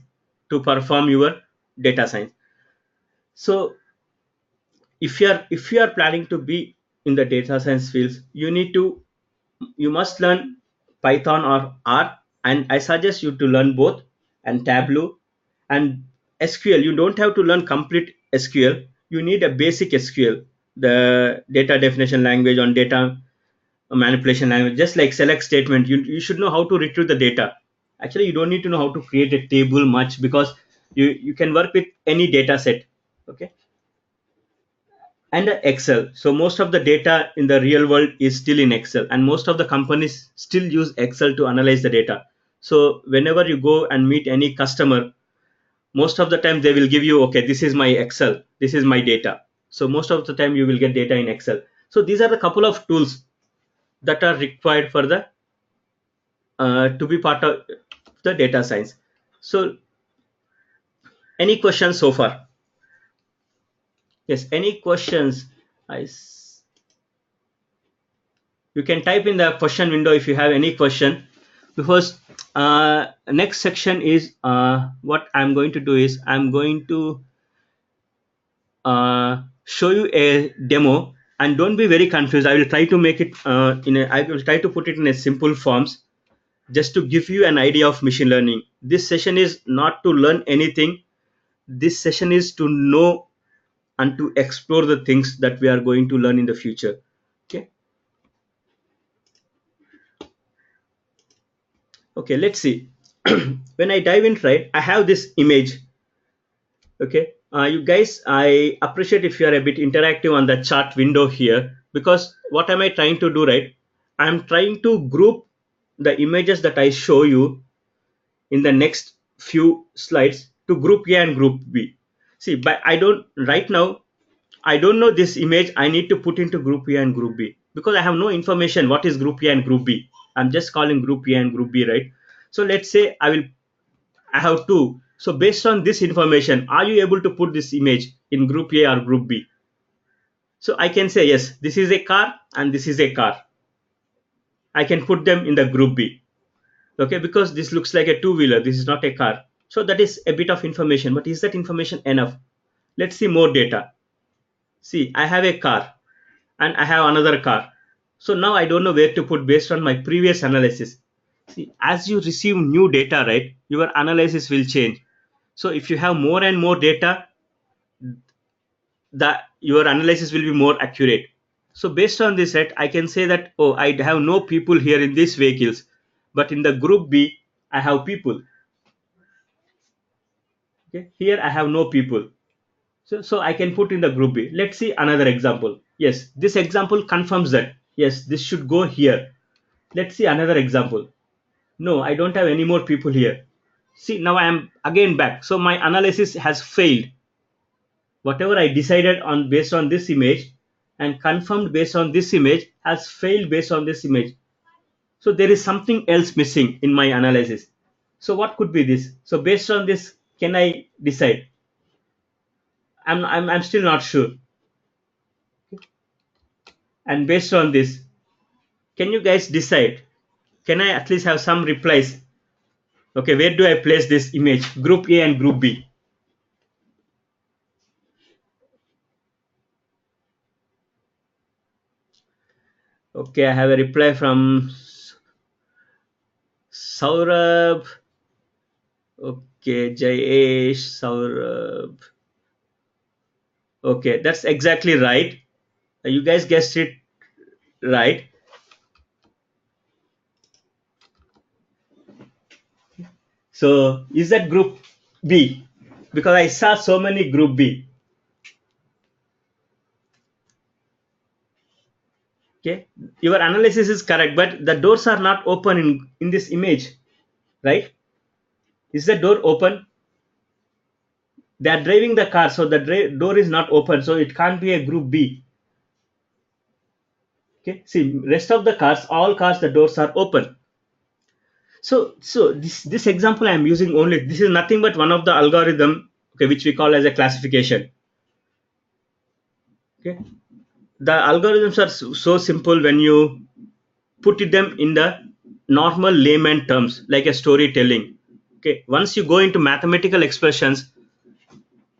to perform your data science. So if you are planning to be in the data science fields, you must learn Python or R, and I suggest you to learn both, and Tableau and SQL. You don't have to learn complete SQL. You need a basic SQL, the data definition language on data manipulation language, just like select statement. You should know how to retrieve the data. Actually, you don't need to know how to create a table much, because you can work with any data set. Okay, and Excel. So most of the data in the real world is still in Excel, and most of the companies still use Excel to analyze the data. So whenever you go and meet any customer, most of the time they will give you, okay, this is my Excel, this is my data. So most of the time you will get data in Excel. So these are the couple of tools that are required for the to be part of the data science. So any questions so far? Yes, any questions? You can type in the question window if you have any question, because next section is what I'm going to do is I'm going to show you a demo, and don't be very confused. I will try to make it I will try to put it in a simple forms, just to give you an idea of machine learning. This session is not to learn anything. This session is to know and to explore the things that we are going to learn in the future. Okay, okay, let's see. When I dive in, right, I have this image. Okay, you guys, I appreciate if you are a bit interactive on the chat window here, because what am I trying to do, right? I'm trying to group the images that I show you in the next few slides to group A and group B. See, but I don't right now, I don't know this image. I need to put into group A and group B, because I have no information what is group A and group B. I'm just calling group A and group B, right? So let's say I have two. So based on this information, are you able to put this image in group A or group B? So I can say, yes, this is a car and this is a car. I can put them in the group B. Okay, because this looks like a two-wheeler. This is not a car. So that is a bit of information, but is that information enough? Let's see more data. See, I have a car and I have another car. So now I don't know where to put based on my previous analysis. See, as you receive new data, right, your analysis will change. So if you have more and more data, that your analysis will be more accurate. So based on this, right, I can say that, oh, I have no people here in these vehicles, but in the group B I have people. Okay, here I have no people. So I can put in the group B. Let's see another example. Yes, this example confirms that, yes, this should go here. Let's see another example. No, I don't have any more people here. See, now I am again back. So my analysis has failed. Whatever I decided on based on this image and confirmed based on this image has failed based on this image. So there is something else missing in my analysis. So what could be this? So based on this, can I decide? I'm still not sure. And based on this, can you guys decide? Can I at least have some replies? Okay, where do I place this image? Group A and group B. Okay, I have a reply from Saurabh. Okay, Jayesh, Saurabh. Okay, that's exactly right. You guys guessed it right. So is that group B? Because I saw so many group B. Okay, your analysis is correct, but the doors are not open in this image, right? Is the door open? They are driving the car, so the door is not open, so it can't be a group B. Okay, see, rest of the cars, all cars, the doors are open. So this example I am using only. This is nothing but one of the algorithm, okay, which we call as a classification. Okay, the algorithms are so simple when you put them in the normal layman terms, like a storytelling. Okay, once you go into mathematical expressions,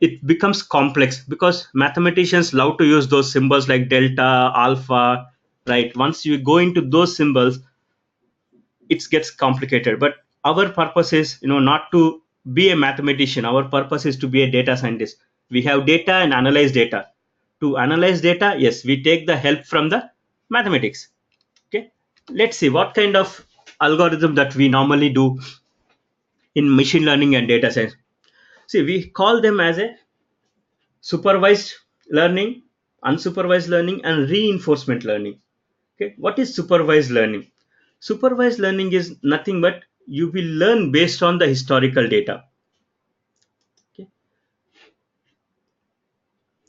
it becomes complex because mathematicians love to use those symbols like delta, alpha, right? Once you go into those symbols, it gets complicated. But our purpose is, not to be a mathematician. Our purpose is to be a data scientist. We have data and analyze data. To analyze data, yes, we take the help from the mathematics. Okay, let's see what kind of algorithm that we normally do in machine learning and data science. See, we call them as a supervised learning, unsupervised learning, and reinforcement learning. Okay, what is supervised learning? Supervised learning is nothing but you will learn based on the historical data. Okay?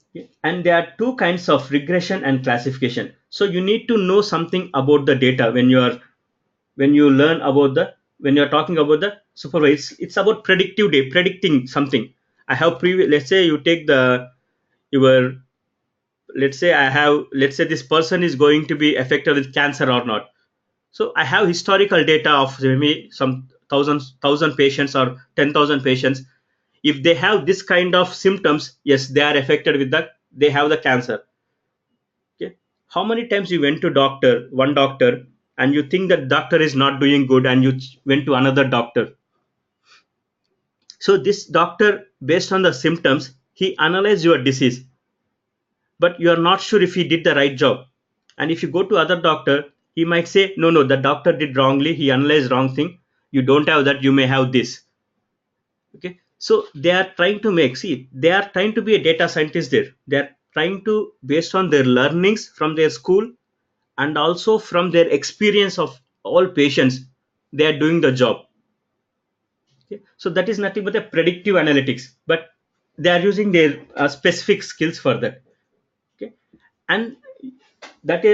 Okay. And there are two kinds of regression and classification. So you need to know something about the data when you learn about the when you're talking about the supervised. It's about predicting something. I have previous. Let's say you take the your let's say this person is going to be affected with cancer or not. So I have historical data of maybe some thousand patients or 10,000 patients. If they have this kind of symptoms, yes, they are affected with that. They have the cancer. Okay. How many times you went to one doctor, and you think that doctor is not doing good, and you went to another doctor. So this doctor, based on the symptoms, he analyzed your disease, but you are not sure if he did the right job. And if you go to other doctor, he might say, no, the doctor did wrongly, he analyzed wrong thing, you don't have that, you may have this. Okay, so they are trying to they are trying to be a data scientist there. They are trying to, based on their learnings from their school and also from their experience of all patients, they are doing the job. Okay, so that is nothing but a predictive analytics, but they are using their specific skills for that. Okay, and that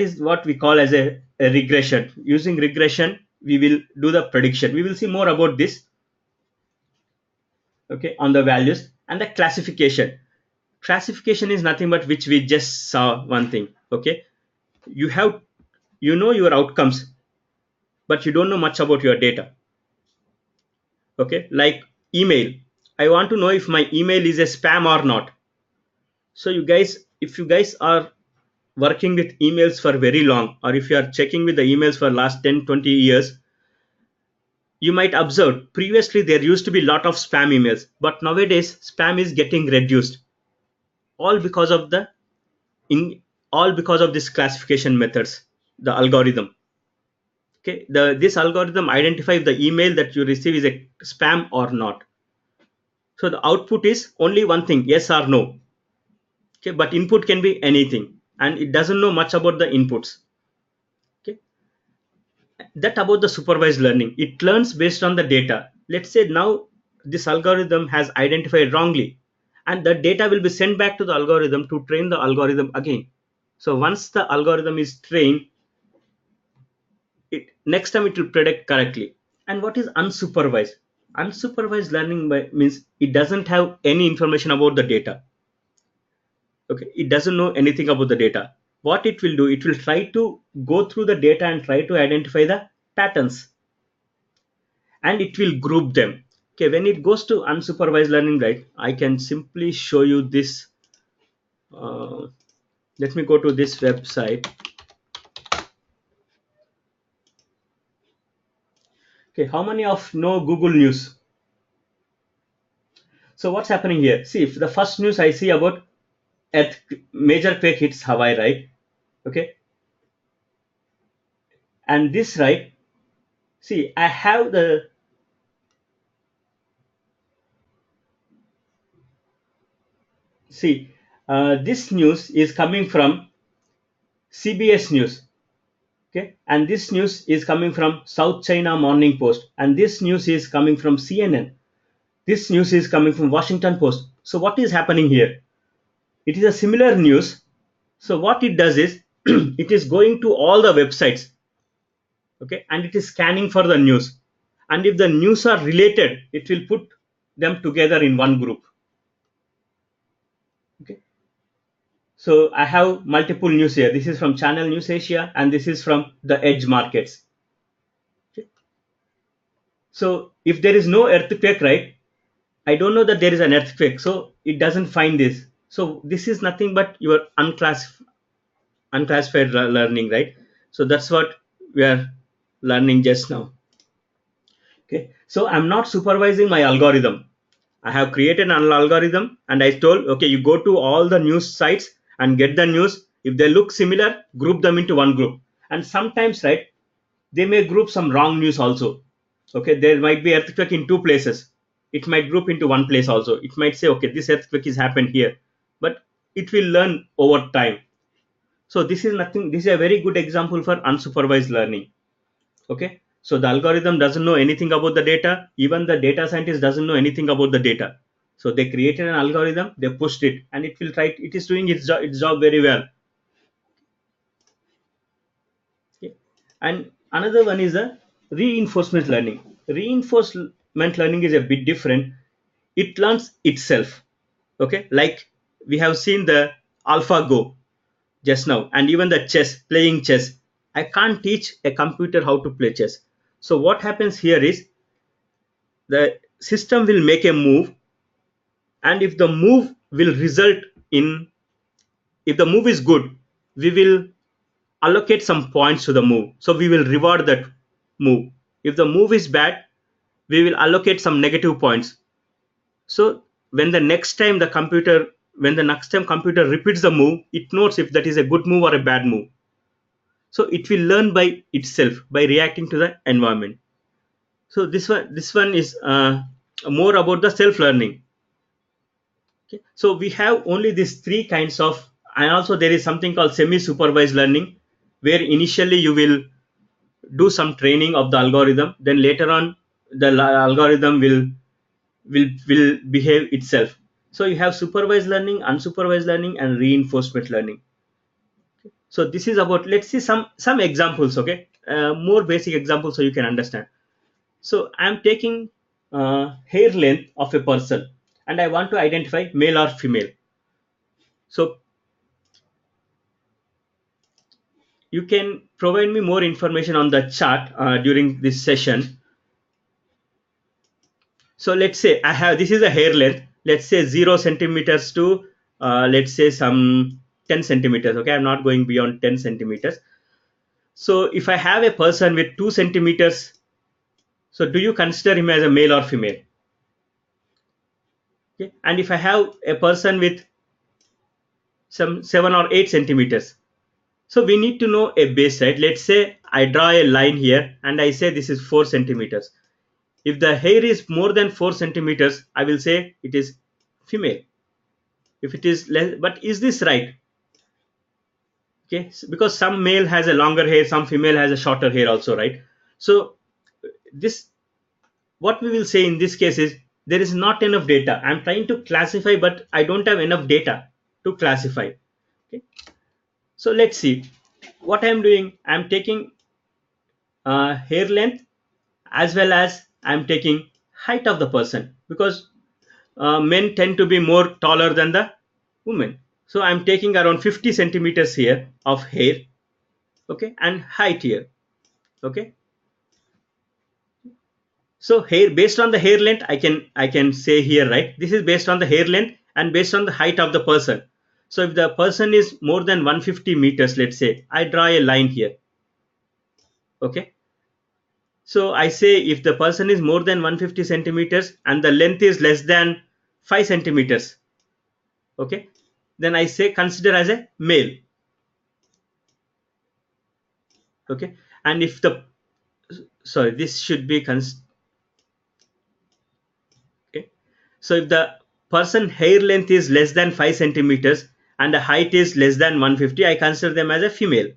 is what we call as a regression. Using regression, we will do the prediction. We will see more about this, okay, on the values. And the classification is nothing but which we just saw one thing. Okay, you have, your outcomes, but you don't know much about your data. Okay, like email, I want to know if my email is a spam or not. So you guys, if you guys are working with emails for very long, or if you are checking with the emails for last 10-20 years, you might observe previously there used to be a lot of spam emails, but nowadays spam is getting reduced, all because of the in all because of this classification methods, the algorithm. Okay, this algorithm identify if the email that you receive is a spam or not. So the output is only one thing, yes or no. Okay, but input can be anything, and it doesn't know much about the inputs. Okay, that about the supervised learning, it learns based on the data. Let's say now this algorithm has identified wrongly, and the data will be sent back to the algorithm to train the algorithm again. So once the algorithm is trained, it next time it will predict correctly. And what is unsupervised? Unsupervised learning means it doesn't have any information about the data. Okay, it doesn't know anything about the data. What it will do, it will try to go through the data and try to identify the patterns, and it will group them. Okay, when it goes to unsupervised learning, right, I can simply show you this. uh, Let me go to this website. Okay, how many of know Google News? So what's happening here? See, if the first news I see about earth major quake hits Hawaii, right? Okay, and this, right? See, I have the see this news is coming from CBS News. Okay, and this news is coming from South China Morning Post, and this news is coming from CNN. This news is coming from Washington Post. So what is happening here? It is a similar news. So what it does is it is going to all the websites, okay, and it is scanning for the news. And if the news are related, it will put them together in one group. Okay. So I have multiple news here. This is from Channel News Asia, and this is from the Edge Markets. Okay. So if there is no earthquake, right? I don't know that there is an earthquake, so it doesn't find this. So this is nothing but your unclassified learning, right? So that's what we are learning just now. Okay, so I'm not supervising my algorithm. I have created an algorithm and I told, okay, you go to all the news sites and get the news. If they look similar, group them into one group. And sometimes, right, they may group some wrong news also. Okay, there might be earthquake in two places. It might group into one place also. It might say, okay, this earthquake is happened here, but it will learn over time. So this is nothing. This is a very good example for unsupervised learning. Okay, so the algorithm doesn't know anything about the data. Even the data scientist doesn't know anything about the data. So they created an algorithm, they pushed it, and it will try. It is doing its job very well. Okay. And another one is a reinforcement learning. Reinforcement learning is a bit different. It learns itself. Okay, like we have seen the AlphaGo just now, and even the playing chess. I can't teach a computer how to play chess. So what happens here is the system will make a move, and if the move will result in, if the move is good, we will allocate some points to the move, so we will reward that move. If the move is bad, we will allocate some negative points. So when the next time computer repeats the move, it knows if that is a good move or a bad move. So it will learn by itself by reacting to the environment. So this one is more about the self learning. Okay. So we have only these three kinds of, and also there is something called semi-supervised learning, where initially you will do some training of the algorithm, then later on the algorithm will behave itself. So you have supervised learning, unsupervised learning, and reinforcement learning. So this is about, let's see some examples, okay, more basic examples so you can understand. So I'm taking hair length of a person, and I want to identify male or female. So you can provide me more information on the chart during this session. So let's say I have, this is a hair length, let's say 0 centimeters to let's say some 10 centimeters. Okay, I'm not going beyond 10 centimeters. So if I have a person with 2 centimeters, so do you consider him as a male or female? Okay. And if I have a person with some 7 or 8 centimeters, so we need to know a base, right? Let's say I draw a line here and I say this is 4 centimeters. If the hair is more than 4 centimeters, I will say it is female. If it is less, but is this right? Okay, because some male has a longer hair, some female has a shorter hair also, right? So this, what we will say in this case is there is not enough data. I'm trying to classify, but I don't have enough data to classify. Okay, so let's see what I'm doing. I'm taking hair length as well as I'm taking height of the person, because men tend to be more taller than the women. So I'm taking around 50 centimeters here of hair, okay, and height here. Okay, so hair, based on the hair length, I can say here, right, this is based on the hair length and based on the height of the person. So if the person is more than 150 meters, let's say I draw a line here. Okay, So I say if the person is more than 150 centimeters and the length is less than 5 centimeters, okay, then I say consider as a male. Okay, and if the, sorry, this should be okay. So if the person hair length is less than 5 centimeters and the height is less than 150, I consider them as a female.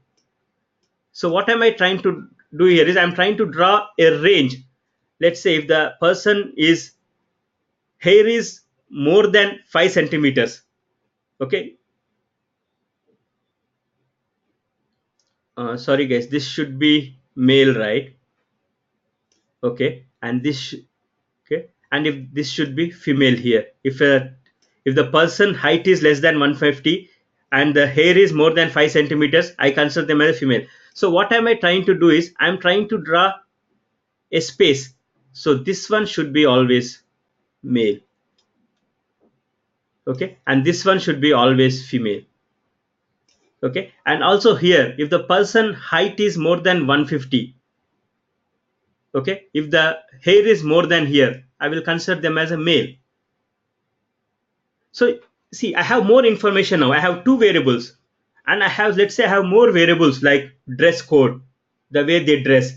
So what am I trying to do here is I'm trying to draw a range. Let's say if the person is hair is more than 5 centimeters, okay, sorry guys, this should be male, right? Okay, and okay, and if this should be female here, if the person height is less than 150 and the hair is more than 5 centimeters, I consider them as a female. So what am I trying to do is I'm trying to draw a space. So this one should be always male, okay, and this one should be always female. Okay, and also here if the person height is more than 150, okay, if the hair is more than here, I will consider them as a male. So see, I have more information now. I have two variables, and I have, let's say I have more variables like dress code, the way they dress.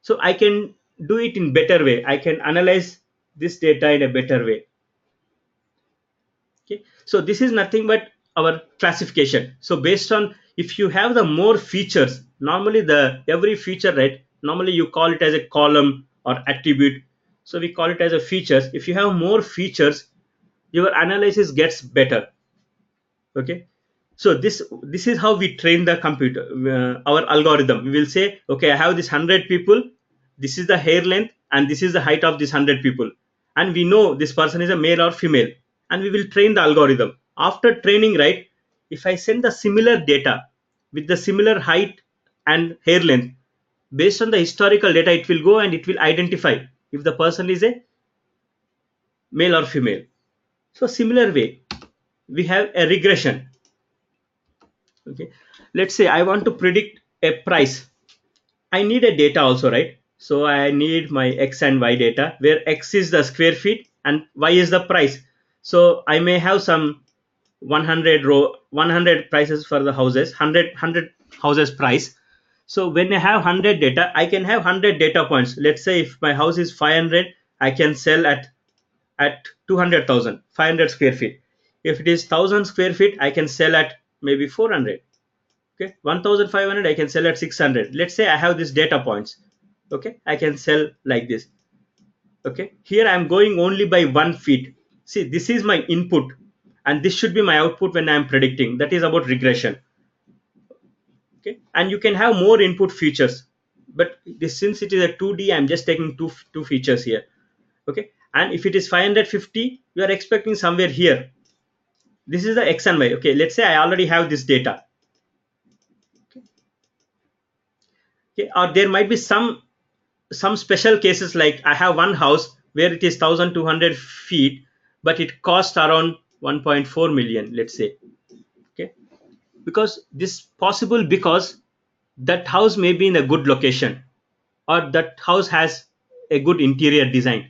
So I can do it in better way. I can analyze this data in a better way. Okay, so this is nothing but our classification. So based on, if you have the more features, normally the every feature, right, normally you call it as a column or attribute. So we call it as a features. If you have more features, your analysis gets better. Okay, so this is how we train the computer, our algorithm. We will say, okay, I have this 100 people, this is the hair length and this is the height of this 100 people, and we know this person is a male or female, and we will train the algorithm. After training, right, if I send the similar data with the similar height and hair length, based on the historical data, it will go and it will identify if the person is a male or female. So similar way, we have a regression. Okay, let's say I want to predict a price. I need a data also, right? So I need my x and y data, where x is the square feet and y is the price. So I may have some 100 prices for the houses, 100 houses price. So when I have 100 data, I can have 100 data points. Let's say if my house is 500, I can sell at 200,000, 500 square feet. If it is 1000 square feet, I can sell at maybe 400. Okay, 1500 I can sell at 600. Let's say I have these data points. Okay, I can sell like this. Okay, here I'm going only by 1 feet. See, this is my input and this should be my output when I'm predicting. That is about regression. Okay, and you can have more input features, but since it is a 2D, I'm just taking two features here. Okay, and if it is 550, you are expecting somewhere here. This is the x and y. Okay, let's say I already have this data. Okay, or there might be some special cases, like I have one house where it is 1200 feet but it cost around 1.4 million, let's say. Okay, because this possible because that house may be in a good location or that house has a good interior design,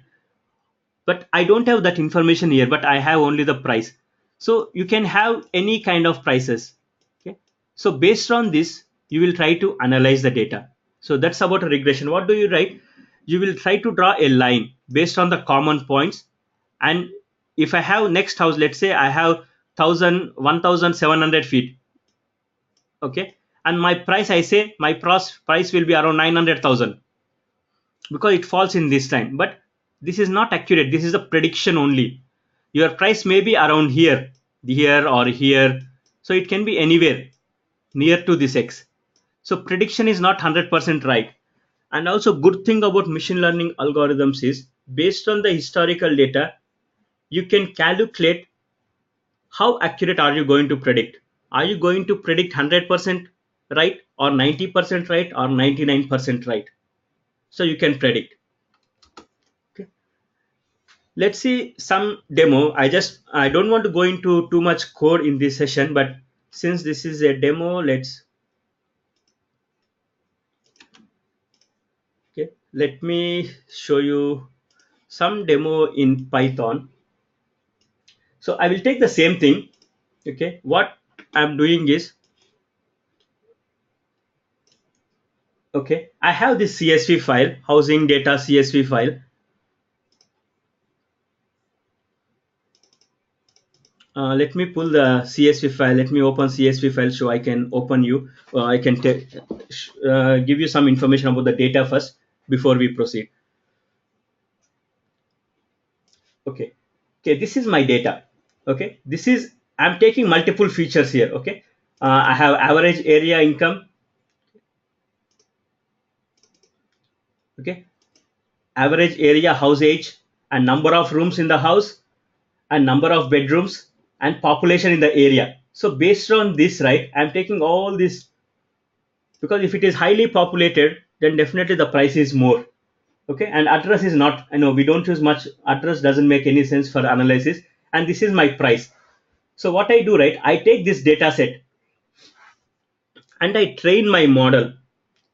but I don't have that information here, but I have only the price. So you can have any kind of prices. Okay, so based on this you will try to analyze the data. So that's about a regression. What do you write? You will try to draw a line based on the common points, and if I have next house, let's say I have 1700 feet, okay, and my price, I say my price will be around 900,000 because it falls in this line, but this is not accurate. This is a prediction only. Your price may be around here or here, so it can be anywhere near to this x. So prediction is not 100% right. And also, good thing about machine learning algorithms is based on the historical data, you can calculate how accurate are you going to predict. Are you going to predict 100% right or 90% right or 99% right? So you can predict. Okay, let's see some demo. I don't want to go into too much code in this session, but since this is a demo, let's, okay, Let me show you some demo in Python. So I will take the same thing. Okay, what I'm doing is, okay, I have this CSV file, housing data CSV file. Let me pull the CSV file. Let me open CSV file so I can open you. I can give you some information about the data first before we proceed. Okay, okay, this is my data. Okay, this is, I'm taking multiple features here. Okay, I have average area income. Okay, average area house age and number of rooms in the house and number of bedrooms and population in the area. So based on this, right, I'm taking all this, because if it is highly populated, then definitely the price is more. Okay, and address is not, I know we don't use much, address doesn't make any sense for analysis, and this is my price. So what I do, right, I take this data set and I train my model.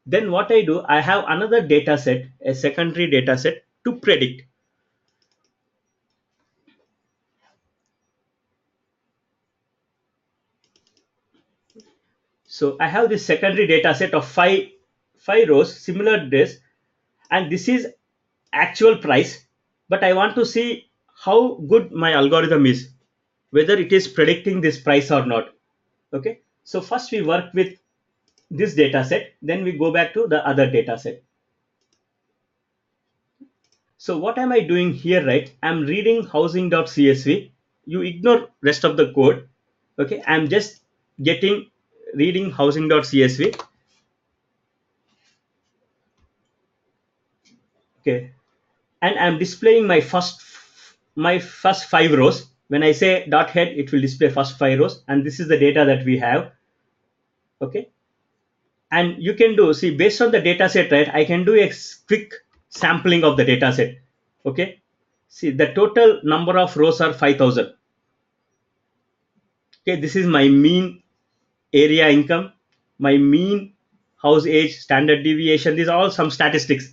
Then what I do, I have another data set, a secondary data set to predict. So I have this secondary data set of five rows, similar this, and this is actual price. But I want to see how good my algorithm is, whether it is predicting this price or not. Okay. So first we work with this data set, then we go back to the other data set. So what am I doing here, right? I'm reading housing.csv. You ignore rest of the code. Okay. I'm just getting reading housing.csv. Okay, and I'm displaying my first five rows. When I say dot head, it will display first five rows, and this is the data that we have. Okay, and you can do, see, based on the data set, right, I can do a quick sampling of the data set. Okay, see, the total number of rows are 5,000. Okay, this is my mean area income, my mean house age, standard deviation. These are all some statistics.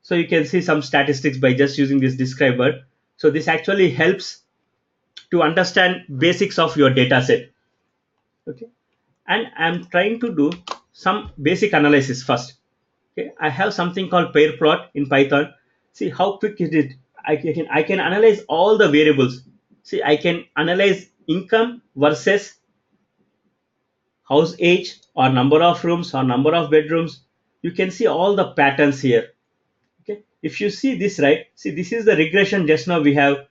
So you can see some statistics by just using this describer. So this actually helps to understand basics of your data set. Okay, and I'm trying to do some basic analysis first. Okay, I have something called pair plot in Python. See how quick is it. I can analyze all the variables. See, I can analyze income versus house age or number of rooms or number of bedrooms. You can see all the patterns here. Okay, if you see this, right, see, this is the regression just now we have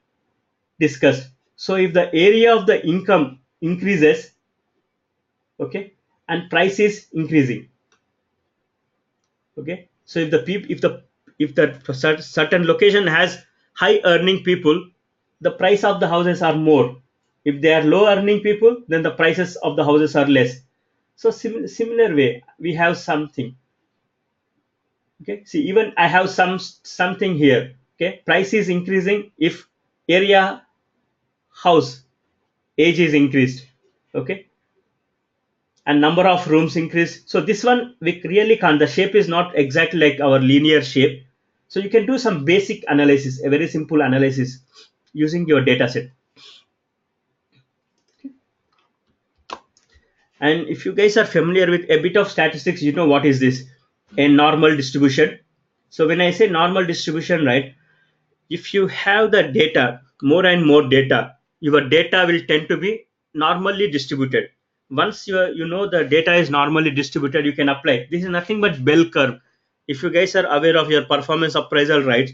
discussed. So if the area of the income increases, okay, and price is increasing. Okay, so if the people, if the certain location has high earning people, the price of the houses are more. If they are low earning people, then the prices of the houses are less. So similar way we have something. Okay, see, even I have something here. Okay, price is increasing if area house age is increased. Okay, and number of rooms increase. So this one we really can't, the shape is not exactly like our linear shape. So you can do some basic analysis, a very simple analysis using your data set. And if you guys are familiar with a bit of statistics, you know what is this, a normal distribution. So when I say normal distribution, right, if you have the data, more and more data, your data will tend to be normally distributed. Once you know the data is normally distributed, you can apply. This is nothing but bell curve. If you guys are aware of your performance appraisal, right,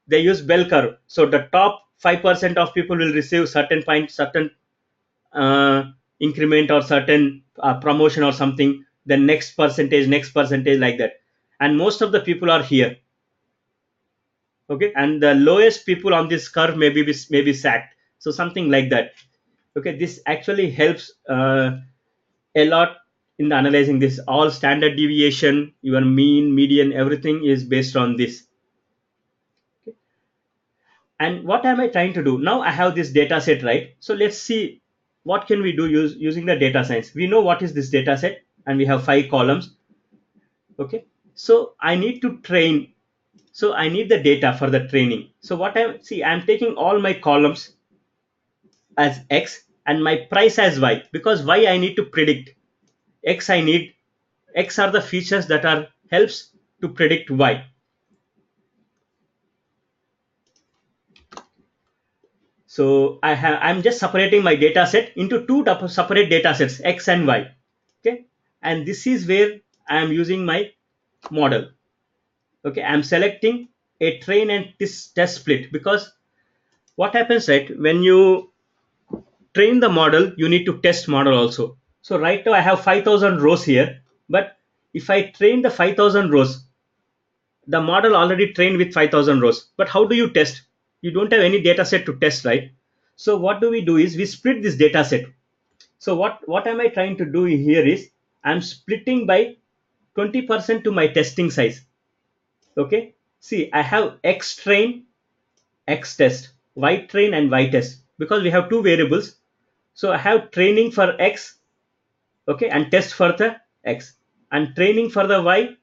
they use bell curve. So the top 5% of people will receive certain point, certain uh, increment or certain promotion or something, then next percentage, like that, and most of the people are here. Okay, and the lowest people on this curve may be sacked, so something like that. Okay, this actually helps a lot in analyzing this. All standard deviation, your mean, median, everything is based on this. And what am I trying to do now? I have this data set, right? So let's see what can we do using the data science. We know what is this data set, and we have five columns. Okay, so I need to train So I need the data for the training. So what I'm taking all my columns as X and my price as Y, because Y I need to predict. X are the features that are helps to predict Y. So I'm just separating my data set into two separate data sets, X and Y. Okay, and this is where I am using my model. Okay, I'm selecting a train and test split, because what happens, right, when you train the model, you need to test model also. So right now I have 5,000 rows here, but if I train the 5,000 rows, the model already trained with 5,000 rows. But how do you test? You don't have any data set to test, right? So what do? Is we split this data set. So what am I trying to do here is I'm splitting by 20% to my testing size. Okay, see, I have X train, X test, Y train and Y test, because we have two variables. So I have training for X, okay, and test for the X, and training for the Y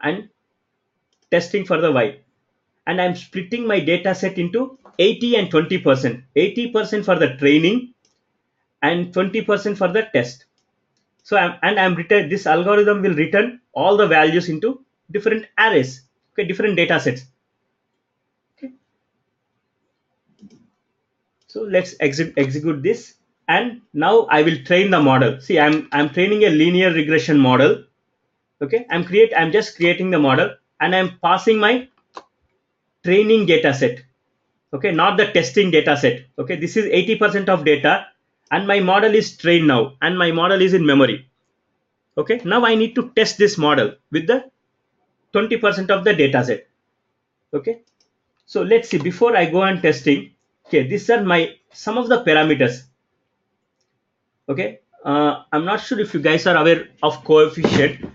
and testing for the Y. And I'm splitting my data set into 80 and 20%. 80% for the training and 20% for the test. So I'm return, this algorithm will return all the values into different arrays, okay, different data sets. Okay. So let's execute this, and now I will train the model. See, I'm training a linear regression model. Okay, I'm just creating the model, and I'm passing my training data set. Okay, not the testing data set. Okay, this is 80% of data, and my model is trained now, and my model is in memory. Okay, now I need to test this model with the 20% of the data set. Okay, so let's see, before I go on testing, okay, these are my some of the parameters. Okay, I'm not sure if you guys are aware of coefficient.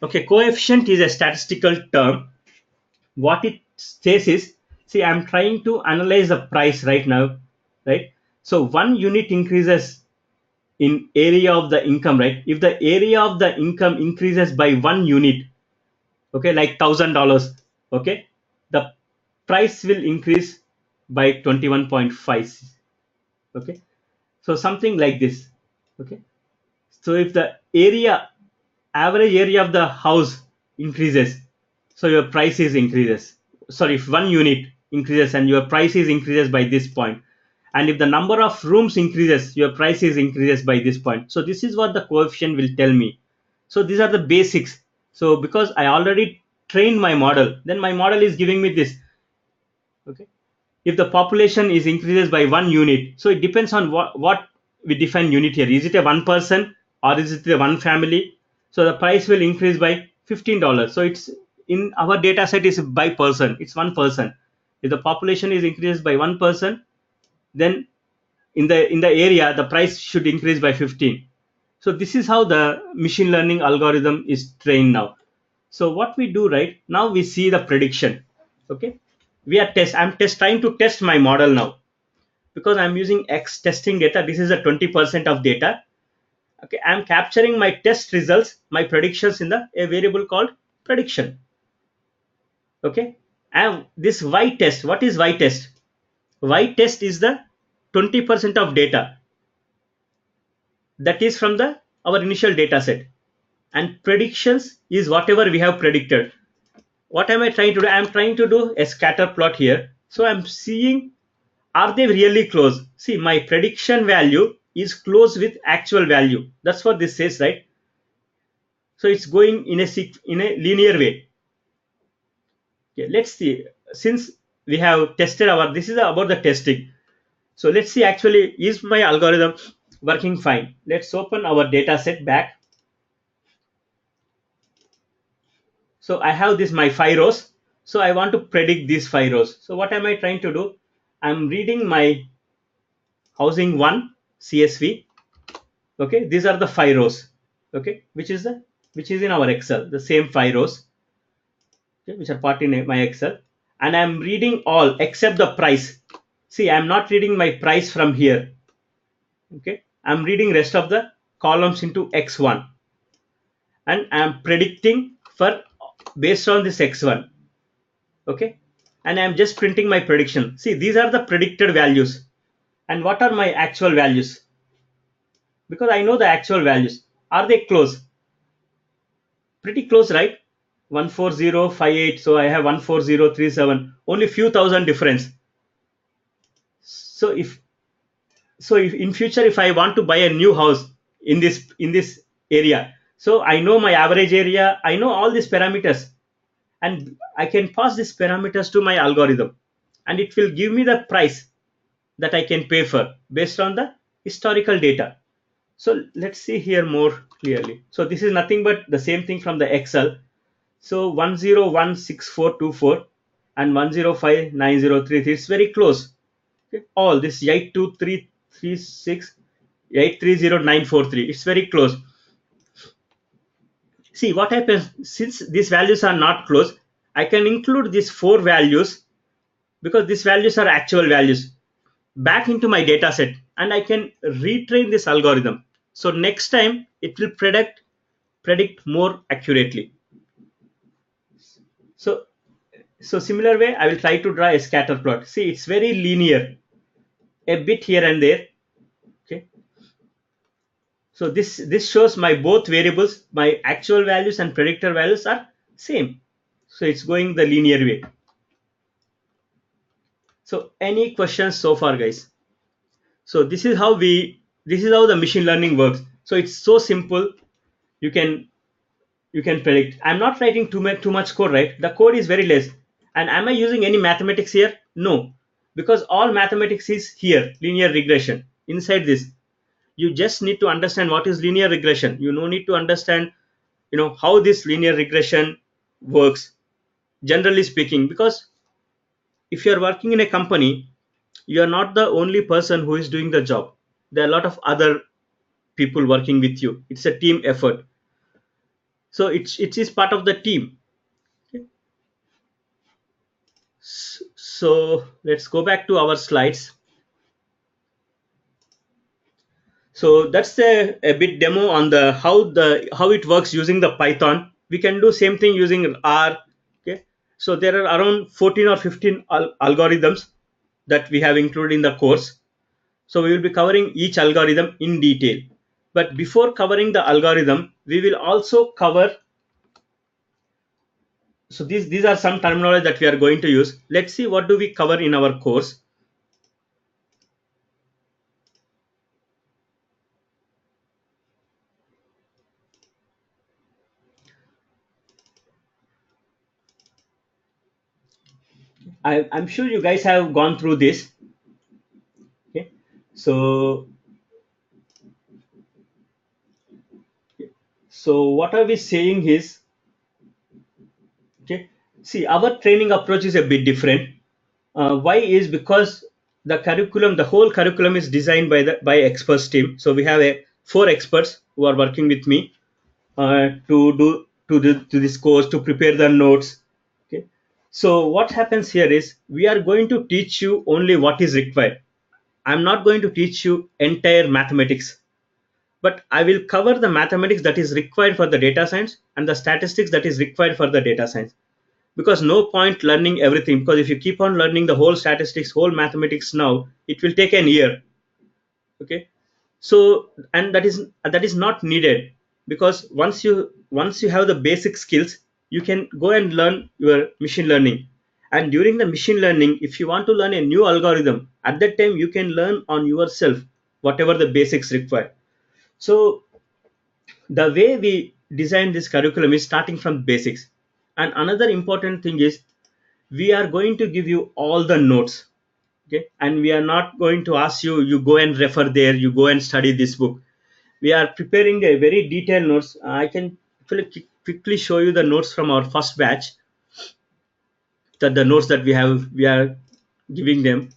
Okay, coefficient is a statistical term. What it says is, see, I'm trying to analyze the price right now, right? So 1 unit increases in area of the income, right? If the area of the income increases by 1 unit, okay, like $1,000, okay, the price will increase by 21.5. Okay, so something like this. Okay, so if the average area of the house increases, so your price is increases. Sorry, if 1 unit increases and your price is increases by this point, and if the number of rooms increases, your price is increases by this point. So this is what the coefficient will tell me. So these are the basics. So because I already trained my model, then my model is giving me this. Okay, if the population is increases by 1 unit, so it depends on what we define unit here. Is it a one person or is it a one family? So the price will increase by $15. So it's in our data set is by person, it's one person. If the population is increased by one person, then in the area the price should increase by 15. So this is how the machine learning algorithm is trained now. So what we do right now, we see the prediction. Okay, I'm trying to test my model now, because I'm using X testing data. This is a 20% of data. Okay, I'm capturing my test results, my predictions in a variable called prediction. Okay, and this Y test, what is Y test? Y test is the 20% of data that is from the our initial data set, and predictions is whatever we have predicted. What am I trying to do? I'm trying to do a scatter plot here. So I'm seeing, are they really close? See, my prediction value is close with actual value. That's what this says, right? So it's going in a linear way. Okay, let's see. Since we have tested this is about the testing. So let's see, actually, is my algorithm working fine? Let's open our data set back. So I have this my 5 rows. So I want to predict these 5 rows. So what am I trying to do? I'm reading my housing 1 CSV. Okay, these are the 5 rows. Okay, which is in our Excel, the same 5 rows, okay, which are part in my Excel, and I'm reading all except the price. See, I'm not reading my price from here. Okay, I'm reading rest of the columns into X1, and I'm predicting for based on this X1. Okay, and I'm just printing my prediction. See, these are the predicted values, and what are my actual values? Because I know the actual values. Are they close? Pretty close, right? 14058, so I have 14037, only few thousand difference. So if in future if I want to buy a new house in this area, so I know my average area, I know all these parameters, and I can pass these parameters to my algorithm, and it will give me the price that I can pay for based on the historical data. So let's see here more clearly. So this is nothing but the same thing from the Excel. So 1016424 and 1059033, it's very close. Okay. All this 82336, 830,943, it's very close. See what happens, since these values are not close, I can include these four values, because these values are actual values, back into my data set, and I can retrain this algorithm. So next time it will predict more accurately. So similar way, I will try to draw a scatter plot. See, it's very linear, a bit here and there. Okay. So this shows my both variables, my actual values and predictor values are same. So it's going the linear way. So any questions so far, guys? So this is how the machine learning works. So it's so simple. You can predict. I'm not writing too much code, right? The code is very less. And am I using any mathematics here? No, because all mathematics is here, linear regression inside this. You just need to understand what is linear regression. You no need to understand, how this linear regression works, generally speaking, because if you are working in a company, you are not the only person who is doing the job. There are a lot of other people working with you. It's a team effort. So it is part of the team. So let's go back to our slides. So that's a bit demo on the how it works using the Python. We can do same thing using R. Okay, so there are around 14 or 15 algorithms that we have included in the course. So we will be covering each algorithm in detail. But before covering the algorithm, we will also cover. So these are some terminology that we are going to use. Let's see what do we cover in our course. I'm sure you guys have gone through this. Okay, so what are we saying is, okay, see, our training approach is a bit different. Why is because the whole curriculum is designed by experts team. So we have a four experts who are working with me to this course, to prepare the notes. Okay, so what happens here is we are going to teach you only what is required. I'm not going to teach you entire mathematics, but I will cover the mathematics that is required for the data science and the statistics that is required for the data science. Because no point learning everything, because if you keep on learning the whole statistics, whole mathematics now, it will take an year. Okay, so and that is not needed, because once you have the basic skills, you can go and learn your machine learning. And during the machine learning, if you want to learn a new algorithm, at that time you can learn on yourself whatever the basics require. So the way we design this curriculum is starting from basics. And another important thing is we are going to give you all the notes. Okay, and we are not going to ask you go and refer there, you go and study this book. We are preparing a very detailed notes. I can quickly show you the notes from our first batch, that the notes that we are giving them.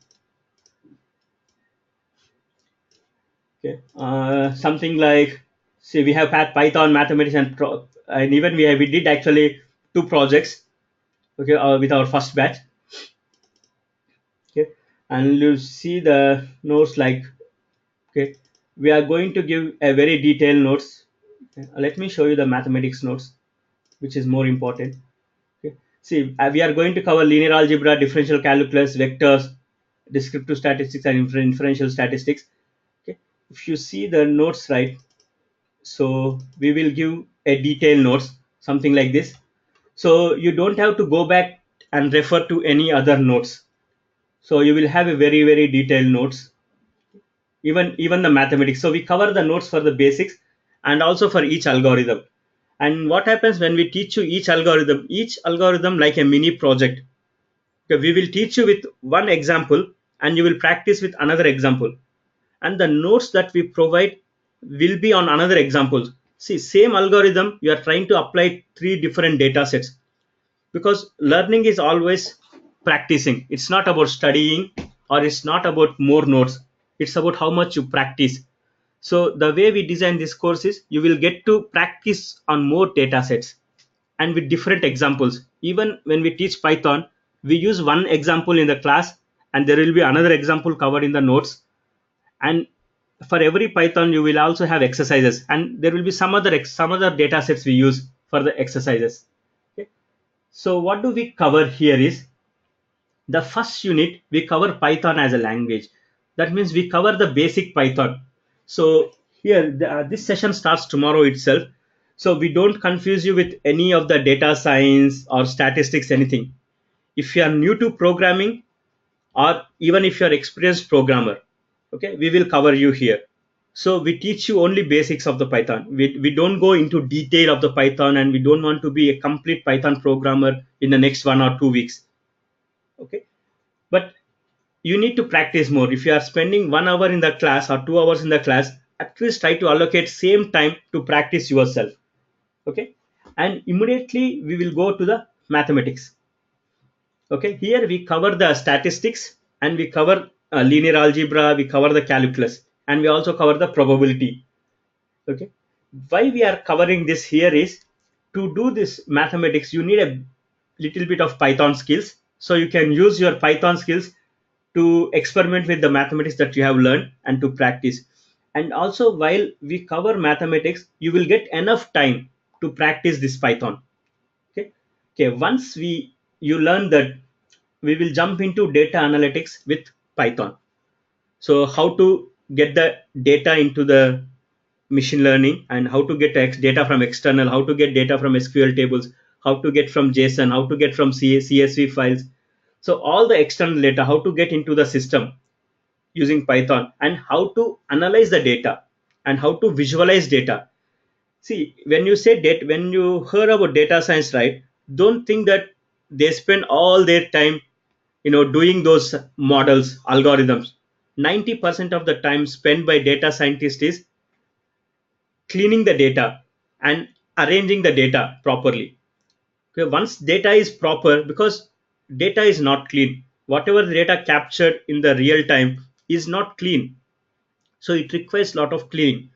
Okay, something like, see, we have had Python, mathematics, and even we did actually two projects. Okay, with our first batch. Okay, and you see the notes like, okay, we are going to give a very detailed notes. Okay, let me show you the mathematics notes, which is more important. Okay, See, we are going to cover linear algebra, differential calculus, vectors, descriptive statistics, and inferential statistics. Okay. If you see the notes, right, so we will give a detailed notes, something like this. So you don't have to go back and refer to any other notes. So you will have a very detailed notes, even the mathematics. So we cover the notes for the basics and also for each algorithm. And what happens when we teach you each algorithm like a mini project. Okay, we will teach you with one example and you will practice with another example, and the notes that we provide will be on another examples. See, same algorithm you are trying to apply three different data sets, because learning is always practicing. It's not about studying, or it's not about more notes. It's about how much you practice. So the way we design this course is you will get to practice on more data sets and with different examples. Even when we teach Python, we use one example in the class and there will be another example covered in the notes. And for every Python, you will also have exercises, and there will be some other data sets we use for the exercises. Okay. So what do we cover here is the first unit we cover Python as a language. That means we cover the basic Python. So here this session starts tomorrow itself. So we don't confuse you with any of the data science or statistics, anything. If you are new to programming, or even if you're experienced programmer, okay, we will cover you here. So we teach you only basics of the Python. We don't go into detail of the Python, and we don't want to be a complete Python programmer in the next 1 or 2 weeks. Okay. But you need to practice more. If you are spending 1 hour in the class or 2 hours in the class, at least try to allocate same time to practice yourself. Okay. And immediately we will go to the mathematics. Okay, here we cover the statistics and we cover linear algebra, we cover the calculus, and we also cover the probability. Okay, why we are covering this here is, to do this mathematics you need a little bit of Python skills, so you can use your Python skills to experiment with the mathematics that you have learned and to practice. And also, while we cover mathematics, you will get enough time to practice this Python. Okay. Okay, once you learn that, we will jump into data analytics with Python. So how to get the data into the machine learning, and how to get data from external, how to get data from SQL tables, how to get from JSON, how to get from CSV files. So all the external data, how to get into the system using Python, and how to analyze the data, and how to visualize data. See, when you say that, when you hear about data science, right, don't think that they spend all their time, doing those models, algorithms. 90% of the time spent by data scientists is cleaning the data and arranging the data properly. Okay, once data is proper, because data is not clean, whatever the data captured in the real time is not clean, so it requires a lot of cleaning.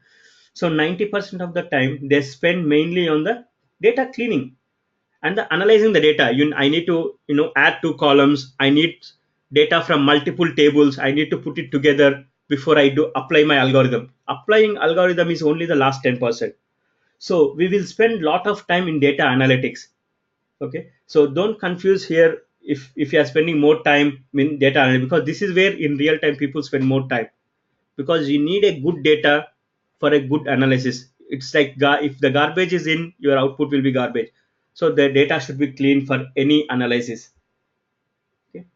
So 90% of the time they spend mainly on the data cleaning and the analyzing the data. I need to add two columns, I need data from multiple tables, I need to put it together before I do apply my algorithm. Applying algorithm is only the last 10%. So we will spend lot of time in data analytics. Okay, so don't confuse here. If you are spending more time in data analytics, because this is where in real time people spend more time, because you need a good data for a good analysis. It's like if the garbage is in, your output will be garbage. So the data should be clean for any analysis. Okay.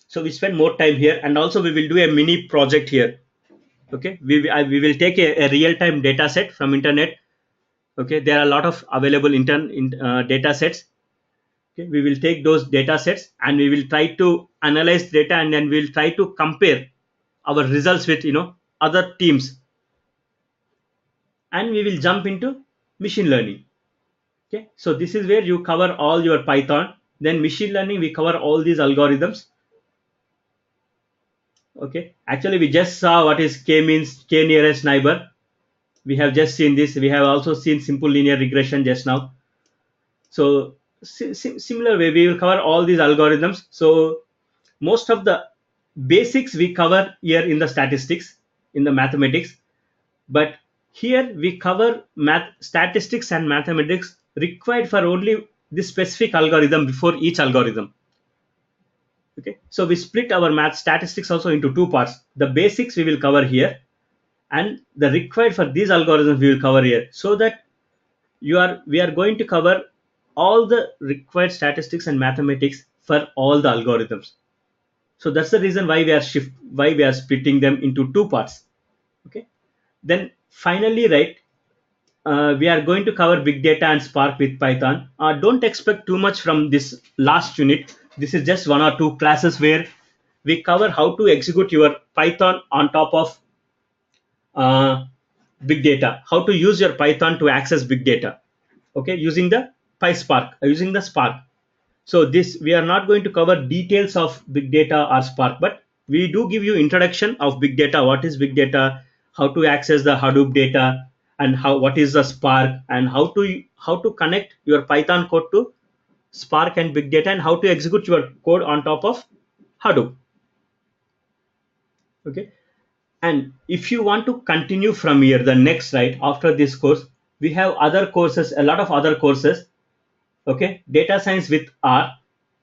So we spend more time here, and also we will do a mini project here. Okay, we will take a real-time data set from internet. Okay, there are a lot of available data sets. Okay, we will take those data sets and we will try to analyze data, and then we'll try to compare our results with other teams, and we will jump into machine learning. Okay, so this is where you cover all your Python. Then machine learning, we cover all these algorithms. Okay, actually we just saw what is k means, k nearest neighbor. We have just seen this. We have also seen simple linear regression just now. So similar way we will cover all these algorithms. So most of the basics we cover here in the statistics, in the mathematics. But here we cover statistics and mathematics required for only this specific algorithm before each algorithm. Okay, so we split our math statistics also into two parts. The basics we will cover here, and the required for these algorithms we will cover here, so that we are going to cover all the required statistics and mathematics for all the algorithms. So that's the reason why we are splitting them into two parts. Okay, then finally, right, we are going to cover big data and Spark with Python. Don't expect too much from this last unit. This is just one or two classes where we cover how to execute your Python on top of uh, big data, how to use your Python to access big data. Okay, using the PySpark, using the Spark. So this, we are not going to cover details of big data or Spark, but we do give you introduction of big data. What is big data? How to access the Hadoop data, and what is the Spark, and how to connect your Python code to Spark and big data, and how to execute your code on top of Hadoop. Okay, and if you want to continue from here, the next, right after this course, we have other courses, a lot of other courses. Okay, data science with R.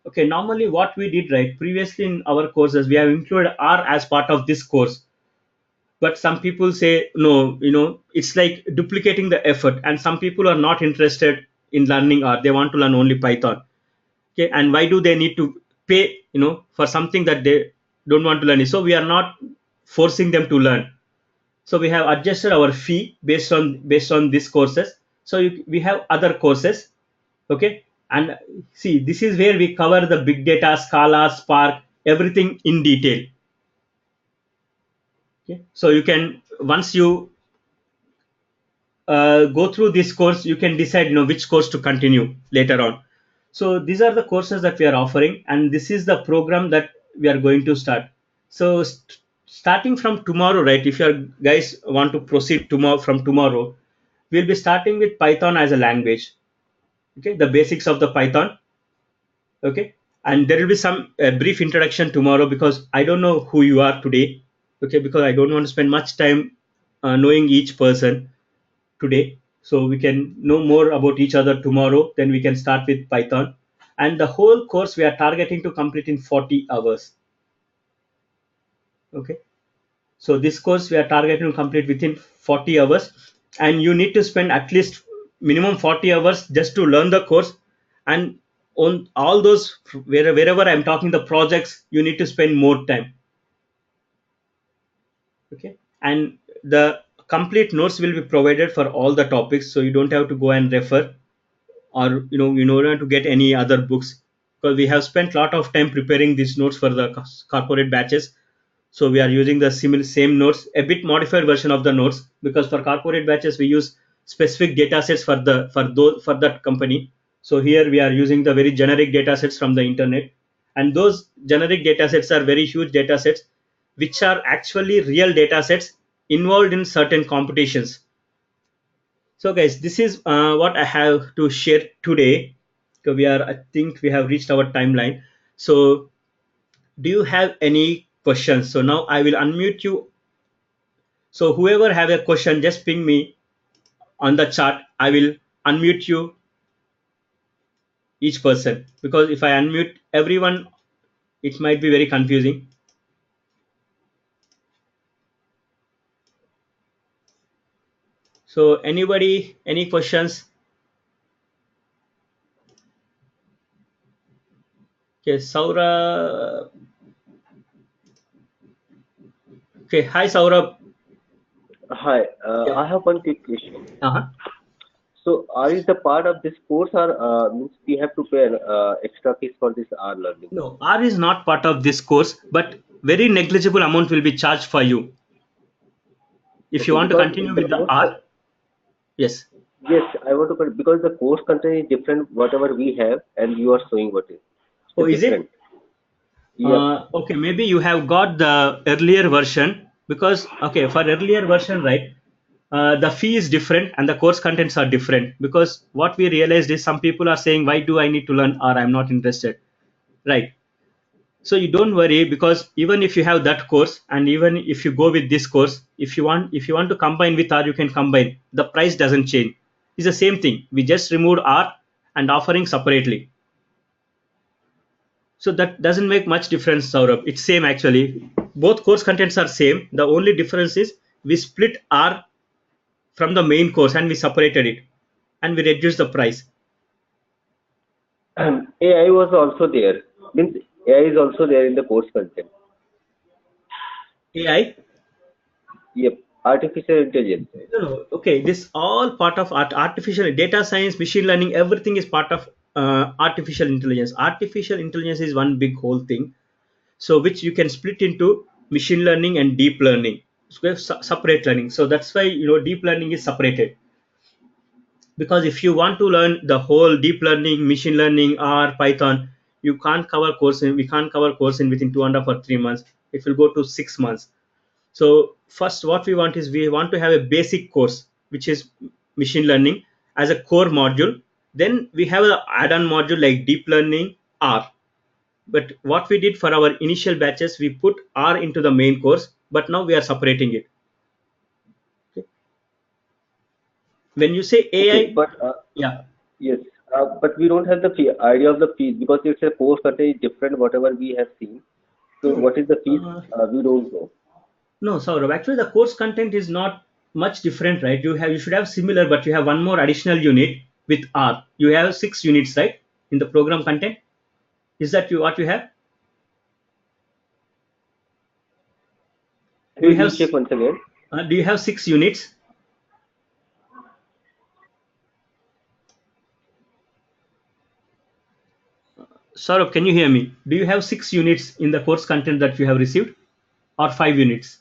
Okay, normally what we did, right, previously in our courses we have included R as part of this course, but some people say no, it's like duplicating the effort, and some people are not interested in learning R, they want to learn only Python. Okay, and why do they need to pay for something that they don't want to learn? So we are not forcing them to learn, so we have adjusted our fee based on these courses. So we have other courses. Okay, and see, this is where we cover the big data, Scala, Spark, everything in detail. Okay, so you can, once you go through this course, you can decide which course to continue later on. So these are the courses that we are offering, and this is the program that we are going to start. So starting from tomorrow, right, if you guys want to proceed tomorrow, we'll be starting with Python as a language. Okay, the basics of the Python. Okay, and there will be some brief introduction tomorrow, because I don't know who you are today. Okay, because I don't want to spend much time knowing each person today, so we can know more about each other tomorrow, then we can start with Python. And the whole course we are targeting to complete in 40 hours. Okay, so this course we are targeting to complete within 40 hours, and you need to spend at least minimum 40 hours just to learn the course. And on all those, wherever I'm talking the projects, you need to spend more time. Okay, and the complete notes will be provided for all the topics, so you don't have to go and refer, or order to get any other books, because we have spent a lot of time preparing these notes for the corporate batches. So we are using the same notes, a bit modified version of the notes, because for corporate batches we use specific data sets for that company. So here we are using the very generic data sets from the internet, and those generic data sets are very huge data sets, which are actually real data sets involved in certain competitions. So guys, this is what I have to share today. So I think we have reached our timeline. So do you have any questions? So now I will unmute you. So whoever have a question, just ping me on the chat. I will unmute you, each person, because if I unmute everyone, it might be very confusing. So anybody, any questions? Okay, Saura. Okay, hi Saurabh. Hi, Yeah. I have one quick question. Uh-huh. So, R is the part of this course, or means we have to pay extra fees for this R learning? No, R is not part of this course, but very negligible amount will be charged for you. If you Okay, want to because continue the with the course, R, yes. yes, I want to because the course content is different, whatever we have, and you are showing what is Oh, it's is it? different. Yep. Okay, maybe you have got the earlier version, because okay, for earlier version, right, the fee is different and the course contents are different, because what we realized is some people are saying, why do I need to learn R? I'm not interested, right? So you don't worry, because even if you have that course, and even if you go with this course, if you want to combine with R, you can combine. The price doesn't change. It's the same thing. We just removed R, and offering separately. So that doesn't make much difference, Saurabh. It's same actually. Both course contents are same. The only difference is we split R from the main course and we separated it and we reduced the price. AI was also there. Means AI is also there in the course content. AI? Yep, artificial intelligence. No, no. Okay, this all part of artificial data science, machine learning, everything is part of artificial intelligence. Artificial intelligence is one big whole thing. So which you can split into machine learning and deep learning. So we have separate learning. So that's why deep learning is separated. Because if you want to learn the whole deep learning, machine learning, or Python, you can't cover course in we can't cover course in within 2.5 or 3 months. It will go to 6 months. So first, what we want is we want to have a basic course, which is machine learning as a core module. Then we have an add-on module like deep learning R. But what we did for our initial batches, we put R into the main course, but now we are separating it. Okay. When you say Okay, AI, but yeah. yes, but we don't have the idea of the fees because it's a course content is different whatever we have seen. So No, what is the fees? We don't know. no, Saurabh. Actually, the course content is not much different, right? You should have similar, but you have one more additional unit with R. You have 6 units, right, in the program content. Is that what you have? Do Can you you have recheck once again? do you have 6 units? Saurabh, can you hear me? Do you have 6 units in the course content that you have received, or 5 units?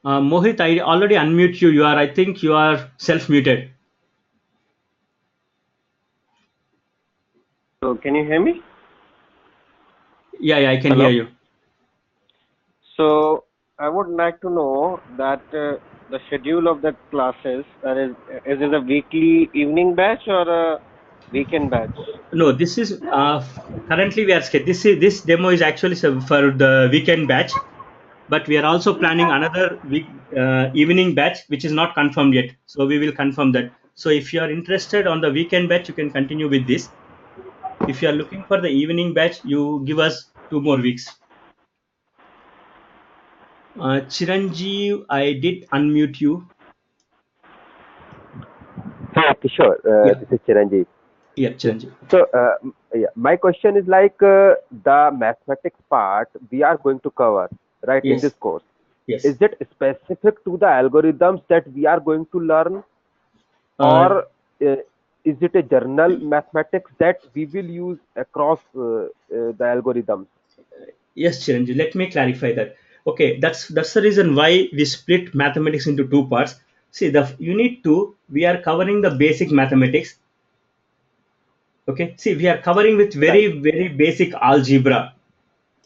Mohit, I already unmute you. I think you are self-muted. So can you hear me? Yeah, yeah, I can hear Hello. you. So I would like to know that the schedule of the classes, that is it a weekly evening batch or a weekend batch? No, this is currently we are this demo is actually for the weekend batch, but we are also planning another week evening batch, which is not confirmed yet. So we will confirm that. So if you are interested on the weekend batch, you can continue with this. If you are looking for the evening batch, you give us 2 more weeks. Chiranjeev, I did unmute you. Hi, Kishore. Yeah, This is Chiranjeev. yeah, Yes. Chiranjeev. So, yeah, my question is like the mathematics part we are going to cover right in Yes, this course. yes. Is it specific to the algorithms that we are going to learn, Uh, or is it a general mathematics that we will use across the algorithms? yes, Chiranjeev. Let me clarify that. Okay, that's the reason why we split mathematics into 2 parts. See, the unit 2, we are covering the basic mathematics. Okay, see, we are covering with very Right. very basic algebra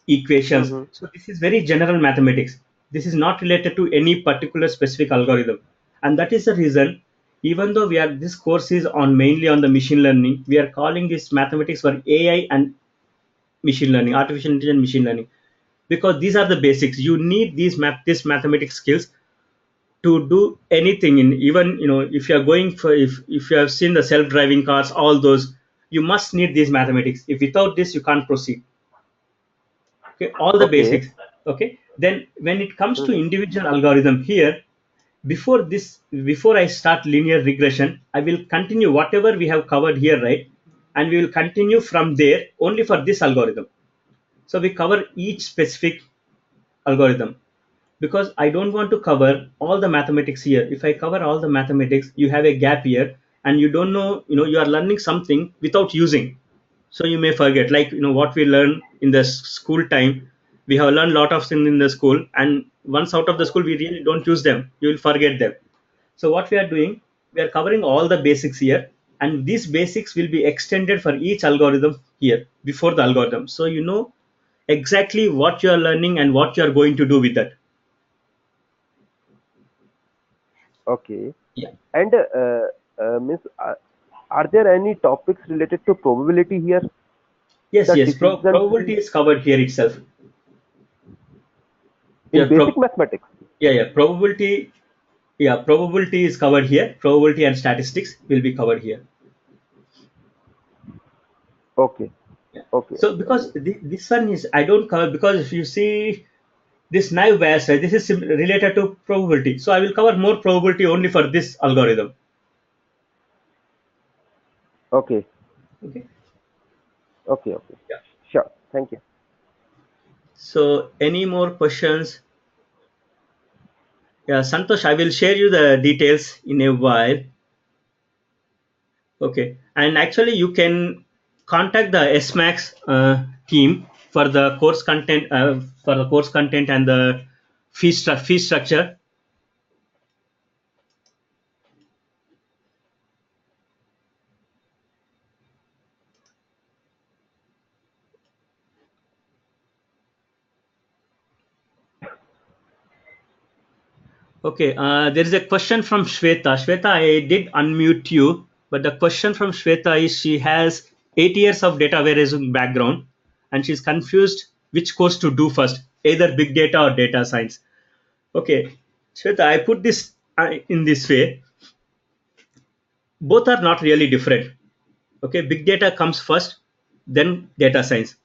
equations. Mm-hmm. So this is very general mathematics. This is not related to any particular specific algorithm, and that is the reason. Even though this course is on mainly on the machine learning, we are calling this mathematics for AI and machine learning, artificial intelligence, machine learning, because these are the basics. You need this mathematics skills to do anything in, even if you are going for, if you have seen the self-driving cars, all those, you must need these mathematics. If without this you can't proceed. Okay, all the Okay. basics. Okay, then when it comes to Mm-hmm. individual algorithm here, before this, before I start linear regression, I will continue whatever we have covered here, right? And we will continue from there only for this algorithm. So we cover each specific algorithm, because I don't want to cover all the mathematics here. If I cover all the mathematics, you have a gap here, and you don't know, you are learning something without using. So you may forget, like what we learn in the school time. We have learned a lot of things in the school, and once out of the school, we really don't use them. You will forget them. So what we are doing, we are covering all the basics here, and these basics will be extended for each algorithm here before the algorithm. So you know exactly what you are learning and what you are going to do with that. Okay. Yeah. And Miss, are there any topics related to probability here? Yes, The yes. decision Probability tree is covered here itself. in Yeah, basic mathematics. yeah. Probability. Yeah, probability is covered here. Probability and statistics will be covered here. Okay. Yeah. Okay. So Okay. because Okay. this one is I don't cover, because if you see this naive bias, right, this is related to probability. So I will cover more probability only for this algorithm. Okay. Okay. Okay. Okay. Yeah. Sure. Thank you. So any more questions? Yeah, Santosh, I will share you the details in a while. Okay. And actually, you can contact the SMAX team for the course content, and the fee structure. Okay. There is a question from Shweta. Shweta, I did unmute you, but the question from Shweta is she has 8 years of data warehousing background, and she's confused which course to do first, either big data or data science. Okay, Shweta, I put this in this way. Both are not really different. Okay, big data comes first, then data science.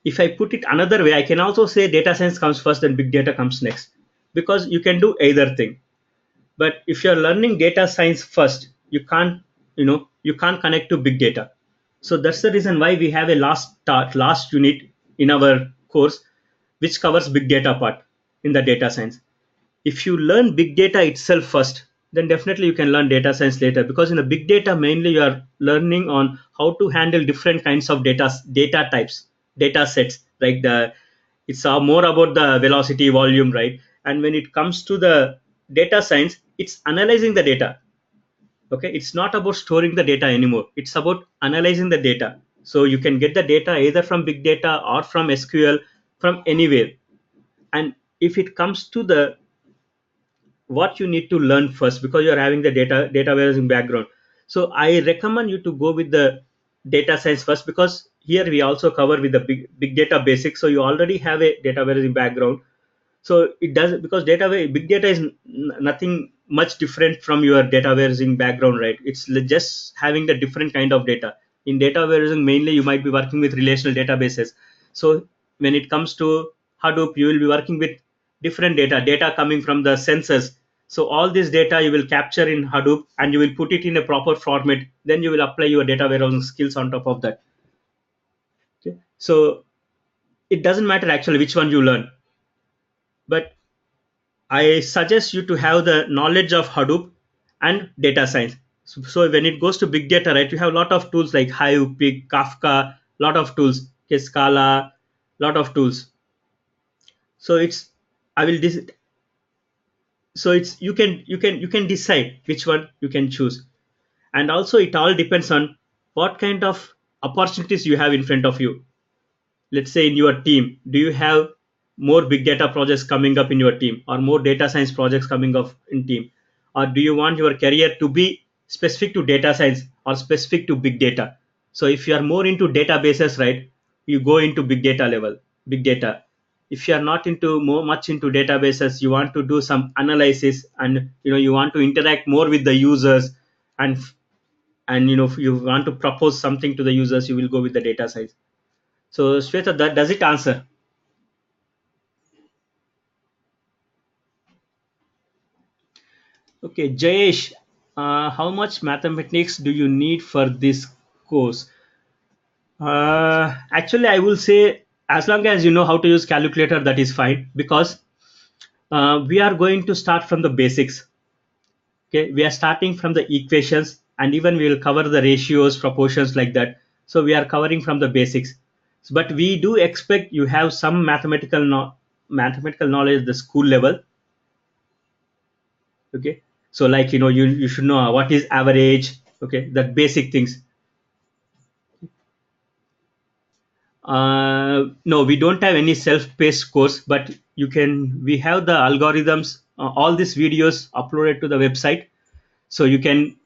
If I put it another way, I can also say data science comes first, then big data comes next, because you can do either thing. But if you're learning data science first, you can't connect to big data. So that's the reason why we have a last unit in our course which covers big data part in the data science. If you learn big data itself first, then definitely you can learn data science later, because in the big data mainly you are learning on how to handle different kinds of data types, data sets, like the it's more about the velocity, volume, right? And when it comes to the data science, it's analyzing the data. Okay, it's not about storing the data anymore, it's about analyzing the data. So you can get the data either from big data or from SQL, from anywhere. And if it comes to the what you need to learn first, because you're having the data warehousing background, so I recommend you to go with the data science first, because here we also cover with the big data basics, so you already have a data warehousing background. So it does, because big data is nothing much different from your data warehousing background, right? It's just having the different kind of data. In data warehousing mainly you might be working with relational databases. So when it comes to Hadoop, you will be working with different data coming from the sensors. So all this data you will capture in Hadoop and you will put it in a proper format, then you will apply your data warehousing skills on top of that. Okay, so it doesn't matter actually which one you learn, but I suggest you to have the knowledge of Hadoop and data science. So when it goes to big data, right, you have a lot of tools like Hive, Pig, Kafka, lot of tools, okay, Scala, lot of tools. So it's I will dis- so it's you can decide which one you can choose, and also it all depends on what kind of opportunities you have in front of you. Let's say in your team, do you have more big data projects coming up in your team, or more data science projects coming up in team, or do you want your career to be specific to data science or specific to big data? So if you are more into databases, right, you go into big data. If you are not into much into databases, you want to do some analysis, and you want to interact more with the users, and if you want to propose something to the users, you will go with the data science. So Shweta, that does it answer? Okay, Jayesh, how much mathematics do you need for this course? Actually, I will say as long as you know how to use calculator, that is fine, because we are going to start from the basics. Okay, we are starting from the equations, and even we will cover the ratios, proportions, like that. So we are covering from the basics, but we do expect you have some mathematical knowledge at the school level. Okay, so like you should know what is average, okay, that basic things. No, we don't have any self-paced course, but we have the algorithms all these videos uploaded to the website. So you can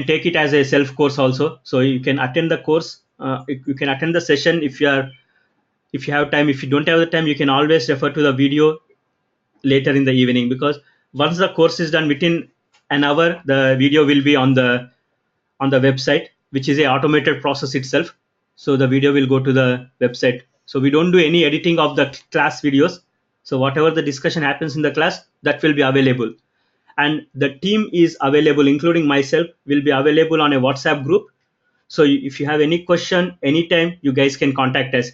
take it as a self course also. So you can attend the course, you can attend the session if you have time. If you don't have the time, you can always refer to the video later in the evening, because once the course is done, within an hour the video will be on the website, which is a automated process itself. So the video will go to the website. So we don't do any editing of the class videos. So whatever the discussion happens in the class, that will be available. And the team is available, including myself, will be available on a WhatsApp group. So if you have any question anytime, you guys can contact us.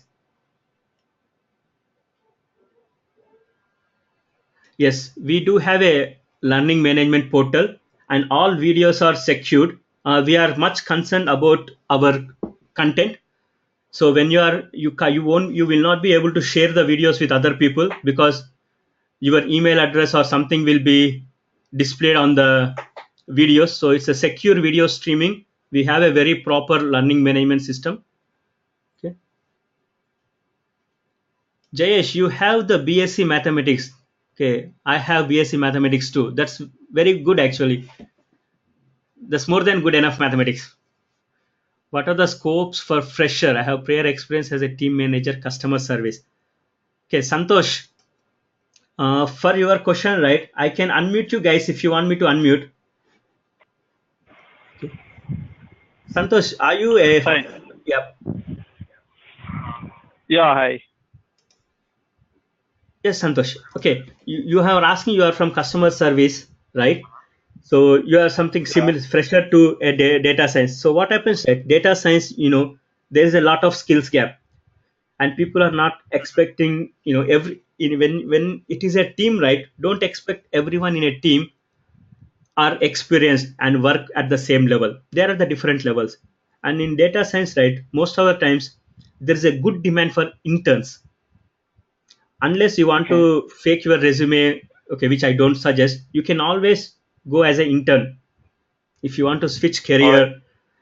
Yes, we do have a learning management portal, and all videos are secured. We are much concerned about our content. So when you will not be able to share the videos with other people, because your email address or something will be displayed on the videos. So it's a secure video streaming. We have a very proper learning management system. Okay. Jayesh, you have the BSc mathematics. Okay, I have BSc mathematics too. That's very good actually. That's more than good enough mathematics. What are the scopes for fresher? I have prior experience as a team manager, customer service. Okay, Santosh, for your question, right? I can unmute you guys if you want me to unmute. Okay. Santosh, are you a? Hi. Yeah. Yeah, hi. Yes, Santosh. Okay, you have asking, you are from customer service, right? So you are something Yeah. similar, fresher to a data science. So what happens at data science? There is a lot of skills gap, and people are not expecting. When it is a team, right? Don't expect everyone in a team are experienced and work at the same level. There are the different levels, and in data science, right? Most of the times there is a good demand for interns, unless you want Okay. to fake your resume. Okay, which I don't suggest. You can always go as an intern. If you want to switch All career, right.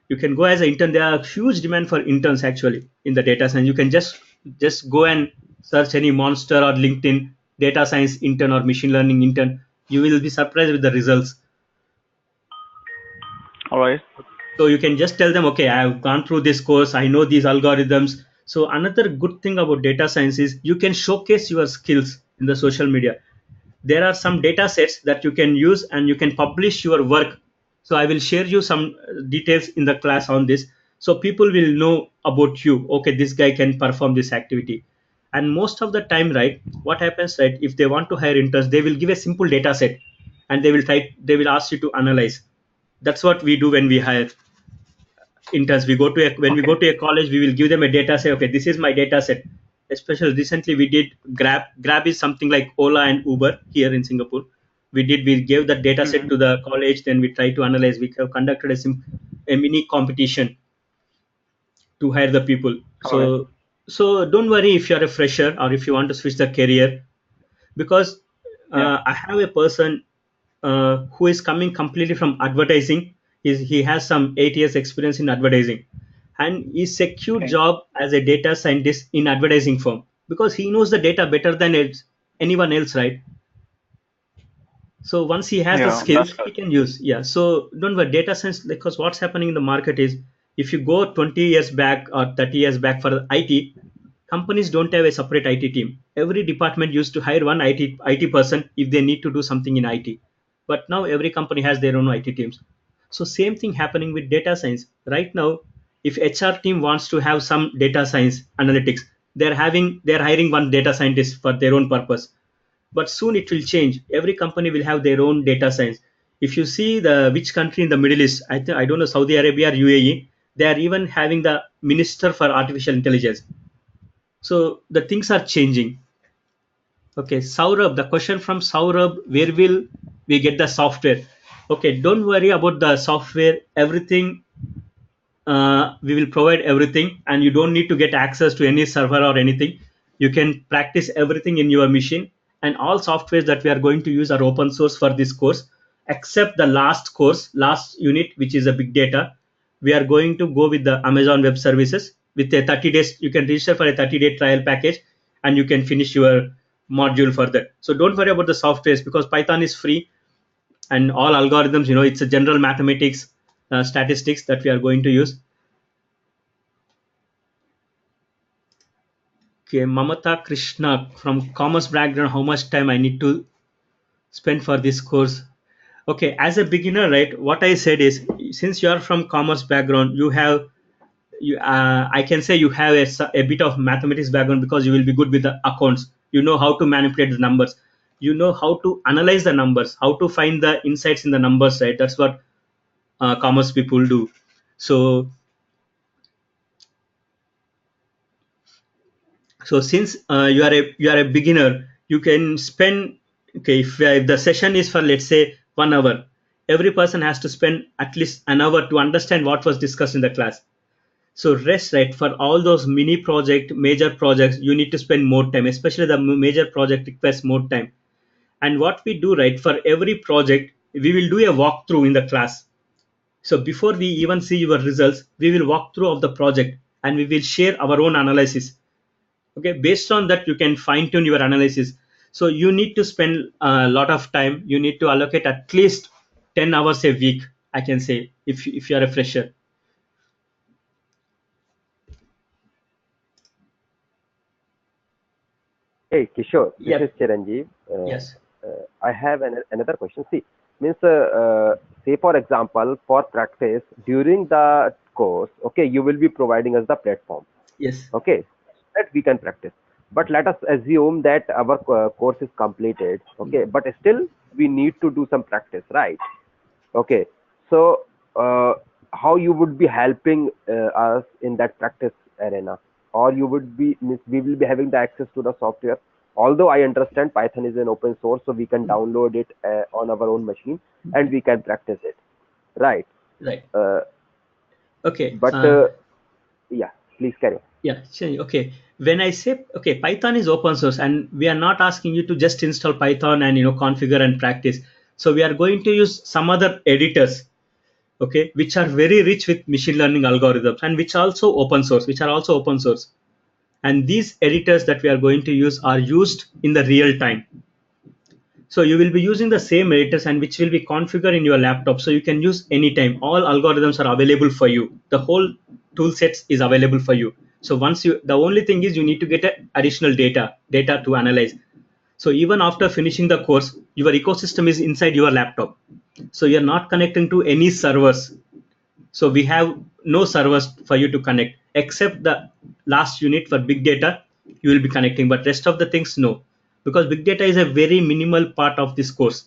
you can go as an intern. There are huge demand for interns actually in the data science. You can just go and search any monster or LinkedIn data science intern or machine learning intern. You will be surprised with the results. All right. So you can just tell them, okay, I have gone through this course, I know these algorithms. So another good thing about data science is you can showcase your skills in the social media. There are some data sets that you can use and you can publish your work. So I will share you some details in the class on this, so people will know about you. Okay, this guy can perform this activity. And most of the time, right, what happens, right, if they want to hire interns, they will give a simple data set and they will ask you to analyze. That's what we do when we hire interns. When we Okay. go to a college, we will give them a data set. Okay, this is my data set. Especially recently we did Grab is something like Ola and Uber here in Singapore. We gave the data set Mm-hmm. to the college, then we try to analyze. We have conducted a mini competition to hire the people. All right. So don't worry if you're a fresher or if you want to switch the career, because Yeah. I have a person who is coming completely from advertising. He has some 8 years experience in advertising, and he secured Okay. job as a data scientist in advertising firm, because he knows the data better than anyone else, right? So once he has the Yeah, that's skills, good. he can use. Yeah. So don't worry, data science, because what's happening in the market is, if you go 20 years back or 30 years back for IT, companies don't have a separate IT team. Every department used to hire one IT person if they need to do something in IT. But now every company has their own IT teams. So same thing happening with data science. Right now, if HR team wants to have some data science analytics, they're hiring one data scientist for their own purpose. But soon it will change. Every company will have their own data science. If you see the which country in the Middle East, I don't know, Saudi Arabia or UAE, they are even having the minister for artificial intelligence. So the things are changing. Okay, Saurabh, the question from Saurabh, where will we get the software? Okay, don't worry about the software. Everything, we will provide everything, and you don't need to get access to any server or anything. You can practice everything in your machine, and all softwares that we are going to use are open source for this course, except the last unit, which is a big data. We are going to go with the Amazon Web Services with a 30 days. You can register for a 30-day trial package, and you can finish your module for that. So don't worry about the softwares, because Python is free, and all algorithms, it's a general mathematics, statistics that we are going to use. Okay, Mamata Krishna from commerce background, how much time I need to spend for this course? Okay, as a beginner, right, what I said is, since you are from commerce background, I can say you have a bit of mathematics background, because you will be good with the accounts. You know how to manipulate the numbers, you know how to analyze the numbers, how to find the insights in the numbers, right? That's what commerce people do. So since you are a beginner, you can spend, okay, if the session is for, let's say, 1 hour, every person has to spend at least an hour to understand what was discussed in the class. So rest, right, for all those mini project, major projects, you need to spend more time, especially the major project requires more time. And what we do, right, for every project, we will do a walkthrough in the class. So before we even see your results, we will walk through of the project, and we will share our own analysis. Okay, based on that, you can fine tune your analysis. So you need to spend a lot of time. You need to allocate at least 10 hours a week, I can say, if you are a fresher. Hey, Kishore, this is Yep. Chiranjeev. Yes. I have another question. See, means, say for example, for practice during the course, okay, you will be providing us the platform, Yes. okay, that we can practice. But let us assume that our course is completed, okay, but still we need to do some practice, right? Okay, so how you would be helping us in that practice arena, or you would be means we will be having the access to the software. Although I understand Python is an open source, so we can download it on our own machine and we can practice it, right? Right. Uh, Okay. but yeah, please carry on. Yeah. Sure. Okay. When I say, okay, Python is open source, and we are not asking you to just install Python and configure and practice. So we are going to use some other editors, okay, which are very rich with machine learning algorithms, and which are also open source. And these editors that we are going to use are used in the real time. So you will be using the same editors, and which will be configured in your laptop, so you can use anytime. All algorithms are available for you, the whole tool sets is available for you. So once you the only thing is, you need to get additional data to analyze. So even after finishing the course, your ecosystem is inside your laptop, so you're not connecting to any servers. So we have no servers for you to connect, except the last unit for big data you will be connecting, but rest of the things, no, because big data is a very minimal part of this course.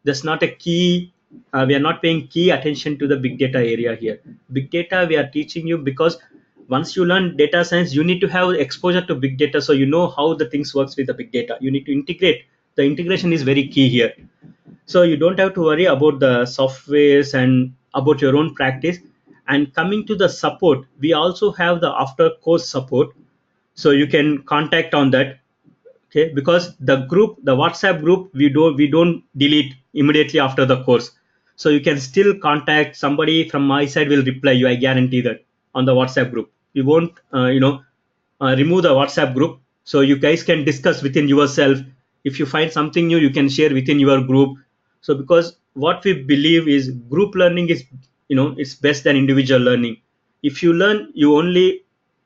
That's not a key. We are not paying key attention to the big data area here. Big data we are teaching you because once you learn data science, you need to have exposure to big data, so you know how the things works with the big data. You need to integrate. The integration is very key here. So you don't have to worry about the softwares and about your own practice. And coming to the support, we also have the after course support, so you can contact on that. Okay, because the WhatsApp group, we don't delete immediately after the course, so you can still contact somebody. From my side will reply you, I guarantee that. On the WhatsApp group, we won't remove the WhatsApp group, so you guys can discuss within yourself. If you find something new, you can share within your group. So because what we believe is, group learning is, it's best than individual learning. If you learn, you only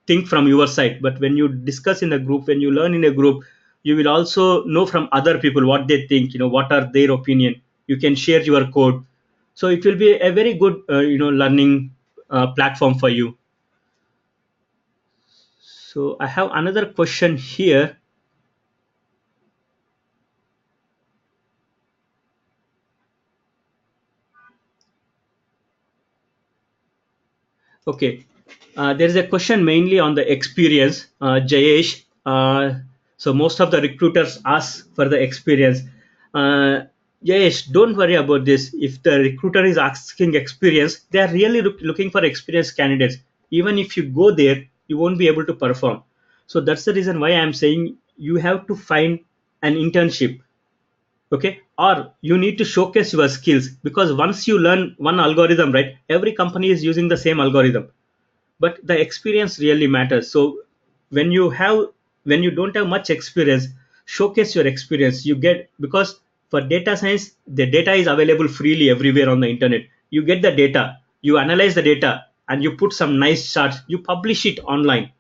think from your side, but when you discuss in a group, when you learn in a group, you will also know from other people what they think, what are their opinion. You can share your code, so it will be a very good learning platform for you. So I have another question here. Okay. There is a question mainly on the experience, Jayesh. So most of the recruiters ask for the experience. Jayesh, don't worry about this. If the recruiter is asking experience, they are really looking for experienced candidates. Even if you go there, you won't be able to perform. So that's the reason why I'm saying you have to find an internship. Okay, or you need to showcase your skills, because once you learn one algorithm, right, every company is using the same algorithm, but the experience really matters. So when you don't have much experience, showcase your experience. You get, because for data science, the data is available freely everywhere on the internet. You get the data, you analyze the data, and you put some nice charts, you publish it online.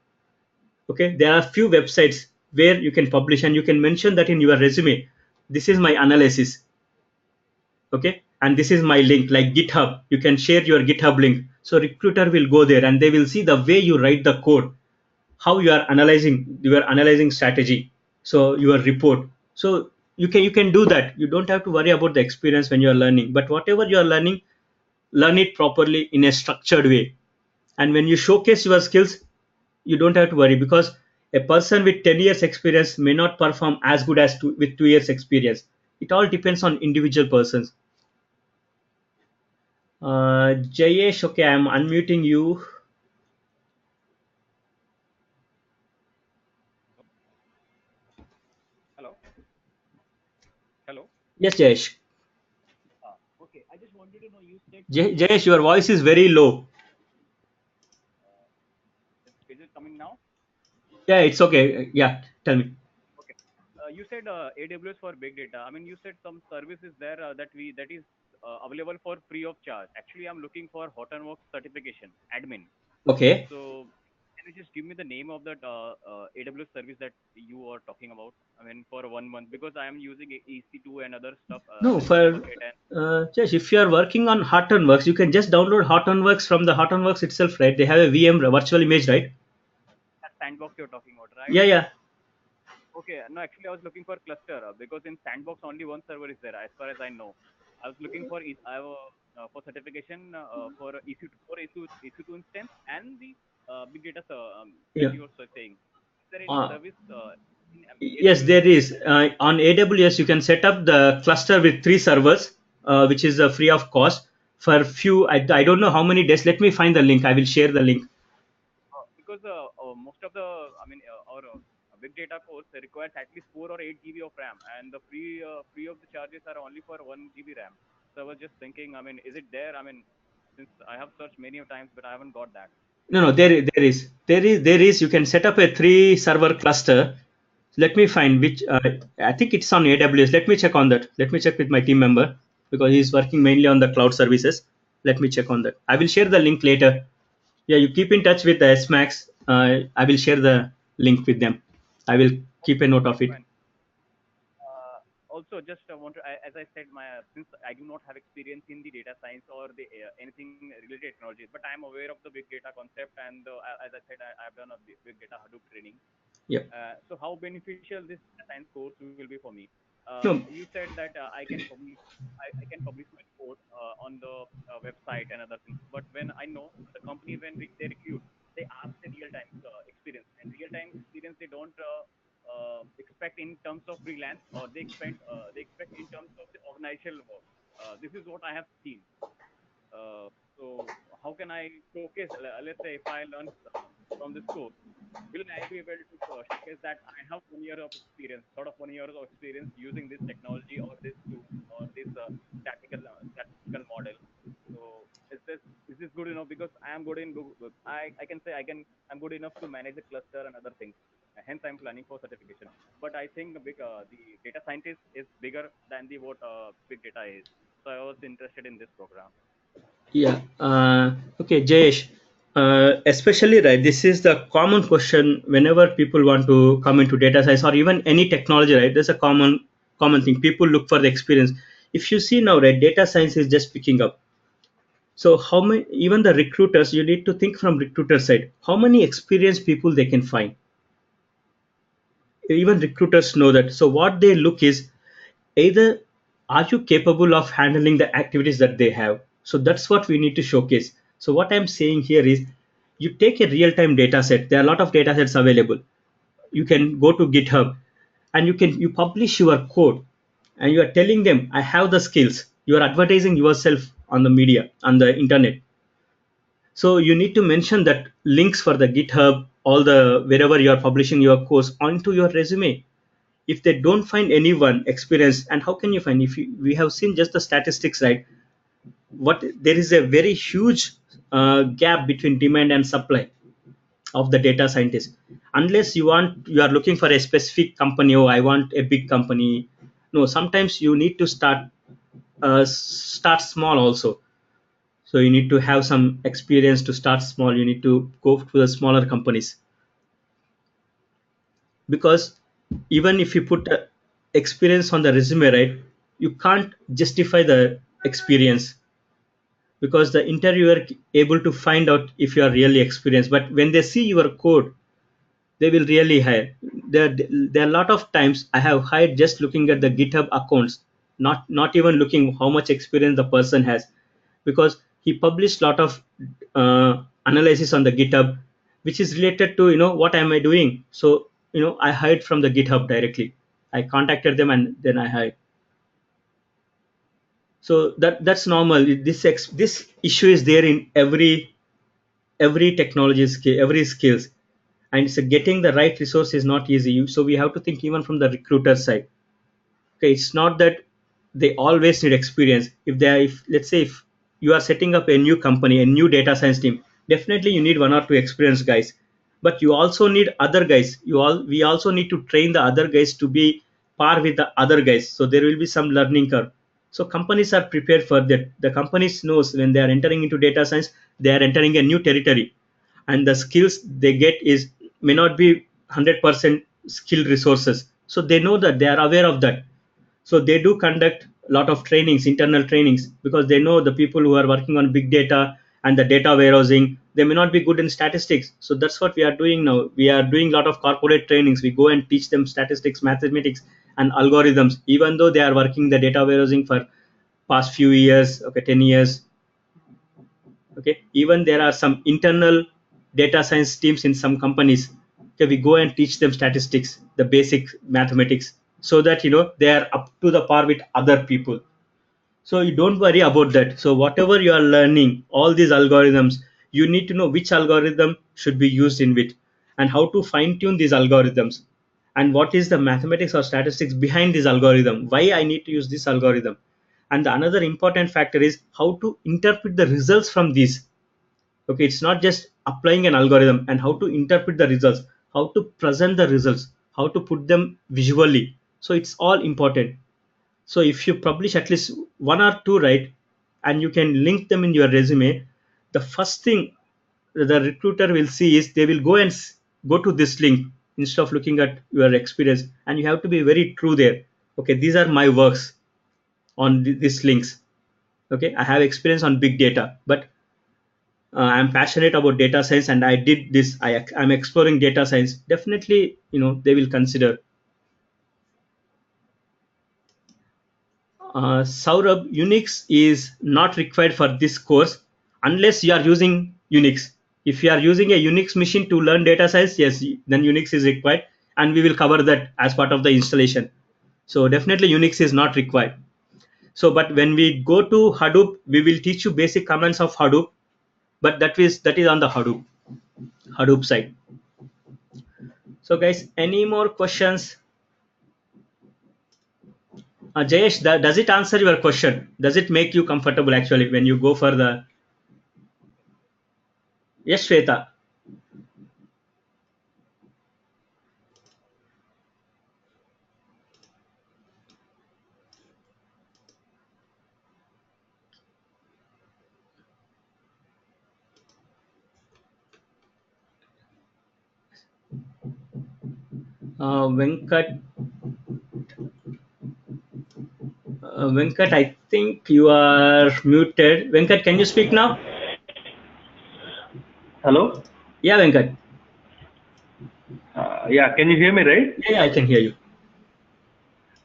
Okay, there are few websites where you can publish, and you can mention that in your resume, this is my analysis. Okay, and this is my link, like GitHub, you can share your GitHub link, so recruiter will go there and they will see the way you write the code, how you are analyzing your analyzing strategy, so your report. So you can do that. You don't have to worry about the experience when you are learning, but whatever you are learning, learn it properly in a structured way. And when you showcase your skills, you don't have to worry, because a person with 10 years experience may not perform as good as with 2 years experience. It all depends on individual persons. Jayesh, okay, I'm unmuting you. Hello. Hello. Yes, Jayesh. Okay. I just wanted to know, you said Jayesh, your voice is very low. is it coming now? Yeah, it's okay. Yeah, tell me. Okay. You said AWS for big data. I mean, you said some service is there that is available for free of charge. Actually, I'm looking for Hortonworks certification admin. Okay. So can you just give me the name of that AWS service that you are talking about? I mean, for 1 month, because I am using EC2 and other stuff No, like Bitbucket for and Jayesh, if you are working on Hortonworks, you can just download Hortonworks from the Hortonworks itself, right? They have a VM, virtual image, right? that sandbox you're talking about, right? Yeah, yeah. Okay, no, actually, I was looking for cluster because in Sandbox only one server is there, as far as I know. I was looking for I have for certification for EC2 for EC2 instance and the big data that Yeah. you were saying. Is there any Uh, service in yes, AWS there which is. On AWS, you can set up the cluster with 3 servers, which is free of cost for few. I don't know how many days. Let me find the link. I will share the link. because most of the I mean our big data course requires at least 4 or 8 GB of RAM, and the free of the charges are only for 1 GB RAM. So I was just thinking, I mean, is it there? I mean, since I have searched many of times, but I haven't got that. No, no, there is. You can set up a 3 server cluster. Let me find which. I think it's on AWS. Let me check on that. Let me check with my team member, because he's working mainly on the cloud services. Let me check on that. I will share the link later. Yeah, you keep in touch with the SMAX. I will share the link with them. I will keep a note Okay, of it. fine. Also, just want to, as I said, my since I do not have experience in the data science or the anything related technologies, but I am aware of the big data concept, and as I said, I have done a big data Hadoop training. Yep. So how beneficial this science course will be for me? No, You said that I can publish my code on the website and other things. But when I know the company when they recruit, they ask the real time experience, and real time experience they don't expect in terms of freelance, or they expect in terms of the organizational work. This is what I have seen. So how can I showcase? Let's say if I learn from this course, will I be able to showcase that I have 1 year of experience, sort of 1 year of experience using this technology or this tool or this statistical model? So is this good enough? Because I am good in I can say I'm good enough to manage a cluster and other things. Hence, I'm planning for certification. But I think the data scientist is bigger than the what big data is. So I was interested in this program. yeah. Okay, Jayesh. Especially, right, this is the common question whenever people want to come into data science or even any technology, right? There's a common thing. People look for the experience. If you see now, right, data science is just picking up. So how many, even the recruiters, you need to think from recruiter side. How many experienced people they can find? Even recruiters know that. So what they look is either, are you capable of handling the activities that they have? So that's what we need to showcase. So what I'm saying here is, you take a real-time data set. There are a lot of data sets available. You can go to GitHub, and you publish your code, and you are telling them, I have the skills. You are advertising yourself on the media, on the internet. So you need to mention that links for the GitHub, all the wherever you are publishing your course onto your resume. If they don't find anyone experienced, and how can you find, if we have seen just the statistics, right? What, there is a very huge gap between demand and supply. of the data scientist. Unless you are looking for a specific company. Oh, I want a big company. No, sometimes you need to start small also. So you need to have some experience to start small. You need to go to the smaller companies, because even if you put experience on the resume, right, you can't justify the experience, because the interviewer able to find out if you are really experienced. But when they see your code, they will really hire. There are a lot of times I have hired just looking at the GitHub accounts, not even looking how much experience the person has, because he published a lot of analysis on the GitHub, which is related to what am I doing. So I hired from the GitHub directly. I contacted them and then I hired. So that's normal. This issue is there in every technology skill, every skills. And so getting the right resource is not easy, so we have to think even from the recruiter side. Okay, it's not that they always need experience. If let's say if you are setting up a new company, a new data science team, definitely you need one or two experienced guys, but you also need other guys. We also need to train the other guys to be par with the other guys, so there will be some learning curve. So companies are prepared for that. The companies knows when they are entering into data science, they are entering a new territory, and the skills they get is may not be 100% skilled resources. So they know that, they are aware of that. So they do conduct a lot of trainings, internal trainings, because they know the people who are working on big data and the data warehousing, they may not be good in statistics. So that's what we are doing now. We are doing a lot of corporate trainings. We go and teach them statistics, mathematics, and algorithms, even though they are working the data warehousing for past few years, okay, 10 years. Okay, even there are some internal data science teams in some companies. Okay, we go and teach them statistics, the basic mathematics, so that they are up to the par with other people. So you don't worry about that. So whatever you are learning, all these algorithms, you need to know which algorithm should be used in which, and how to fine tune these algorithms, and what is the mathematics or statistics behind this algorithm, why I need to use this algorithm. And the another important factor is how to interpret the results from these. Okay, it's not just applying an algorithm, and how to interpret the results, how to present the results, how to put them visually. So it's all important. So if you publish at least one or two, right, and you can link them in your resume, the first thing the recruiter will see is they will go and go to this link instead of looking at your experience. And you have to be very true there. Okay, these are my works on these links. Okay, I have experience on big data, but I'm passionate about data science and I did this. I'm exploring data science. Definitely, they will consider. Saurabh, Unix is not required for this course unless you are using Unix. If you are using a Unix machine to learn data science, yes, then Unix is required, and we will cover that as part of the installation. So definitely Unix is not required. So, but when we go to Hadoop, we will teach you basic commands of Hadoop, but that is on the Hadoop side. So, guys, any more questions? Jayesh, does it answer your question? Does it make you comfortable actually when you go for the? Yes, Shweta. Venkat, Venkat, I think you are muted. Venkat, can you speak now? Hello? Yeah, Venkat. Yeah, can you hear me, right? Yeah, I can hear you.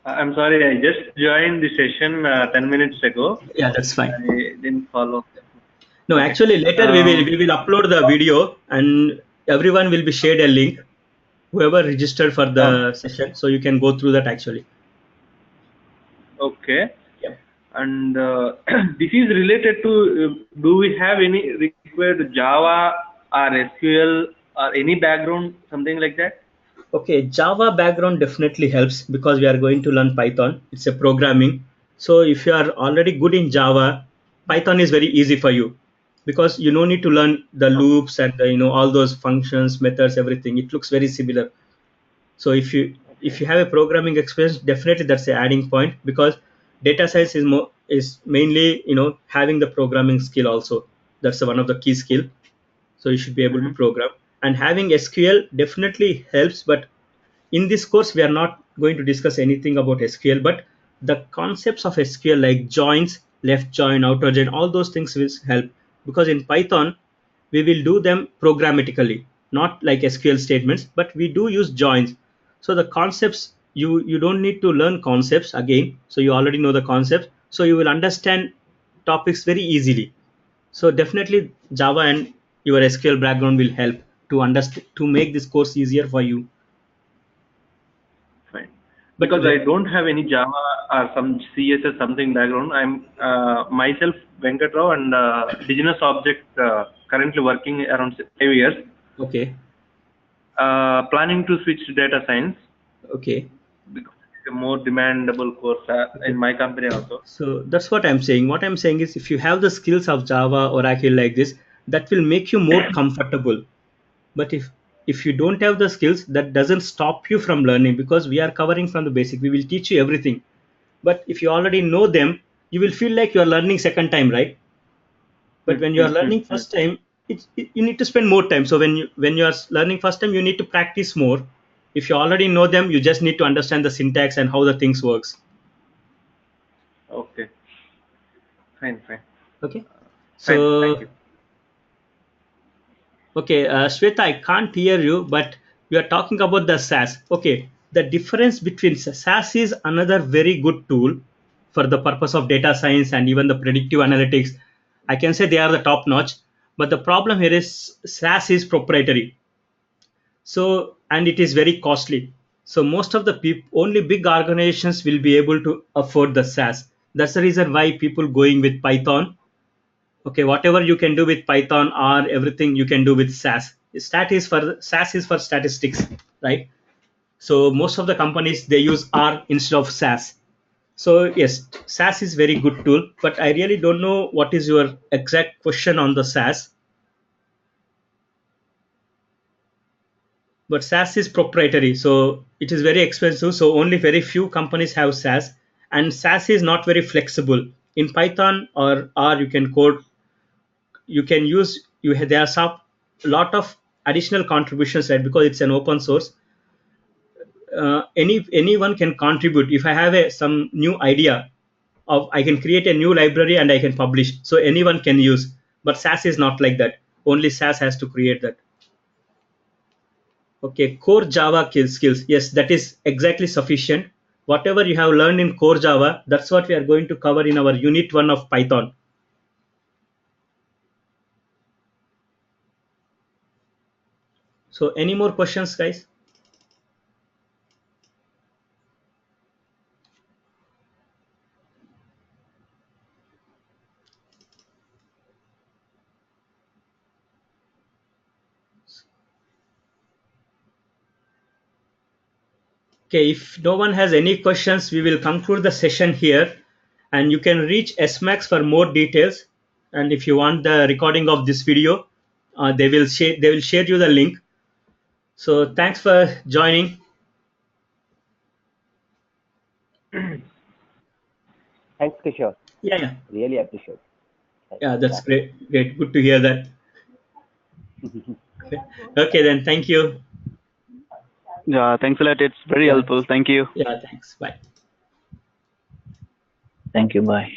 I'm sorry, I just joined the session 10 minutes ago. Yeah, that's fine. I didn't follow. No, Okay. actually, later we will upload the video and everyone will be shared a link. Whoever registered for the session, so you can go through that actually. Okay. Yeah. And this is related to, do we have any required Java or SQL or any background, something like that? Okay, Java background definitely helps because we are going to learn Python. It's a programming. So if you are already good in Java, Python is very easy for you because you no need to learn the loops and the, all those functions, methods, everything. It looks very similar. So if you have a programming experience, definitely that's a adding point, because data science is mainly having the programming skill also. That's one of the key skill. So you should be able to program, and having SQL definitely helps. But in this course we are not going to discuss anything about SQL, but the concepts of SQL like joins, left join, outer join, all those things will help, because in Python we will do them programmatically, not like SQL statements, but we do use joins. So the concepts, you don't need to learn concepts again, so you already know the concepts, so you will understand topics very easily. So definitely Java and your SQL background will help to understand, to make this course easier for you. Fine. But Because I don't have any Java or some CSS something background. I'm myself Venkat Rao and business object currently working around 5 years. okay, Planning to switch to data science okay, because it's a more demandable course in my company also. so that's what I'm saying. What I'm saying is, if you have the skills of Java, Oracle like this, that will make you more comfortable. But if you don't have the skills, that doesn't stop you from learning, because we are covering from the basic. We will teach you everything. But if you already know them, you will feel like you are learning second time, right? But when you are learning first time, you need to spend more time. So when you are learning first time, you need to practice more. If you already know them, you just need to understand the syntax and how the things works. Okay. Fine. Okay. Fine. Thank So you. okay, Shweta, I can't hear you, but you are talking about the SAS. Okay, the difference between SAS is another very good tool for the purpose of data science and even the predictive analytics. I can say they are the top notch, but the problem here is SAS is proprietary. So, and it is very costly. So most of the people, only big organizations will be able to afford the SAS. That's the reason why people going with Python. Okay, whatever you can do with Python or everything you can do with SAS is for statistics, right? So most of the companies, they use R instead of SAS. So yes, SAS is very good tool, but I really don't know what is your exact question on the SAS. But SAS is proprietary, so it is very expensive. So only very few companies have SAS, and SAS is not very flexible. In Python or R, you can code, you can use there are some lot of additional contributions, right? Because it's an open source. Anyone can contribute. If I have some new idea of, I can create a new library and I can publish, so anyone can use. But SAS is not like that. Only SAS has to create that. Okay, core Java skills. Yes, that is exactly sufficient. Whatever you have learned in core Java, that's what we are going to cover in our unit 1 of Python. So any more questions, guys? Okay, if no one has any questions, we will conclude the session here, and you can reach SMAX for more details. And if you want the recording of this video, they will share you the link. So thanks for joining. Thanks, Kishore. Yeah, Really appreciate. yeah, that's great. Great, good to hear that. Okay, then thank you. Yeah, thanks a lot. It's very Yeah, helpful. Thank you. yeah, thanks. Bye. Thank you. Bye.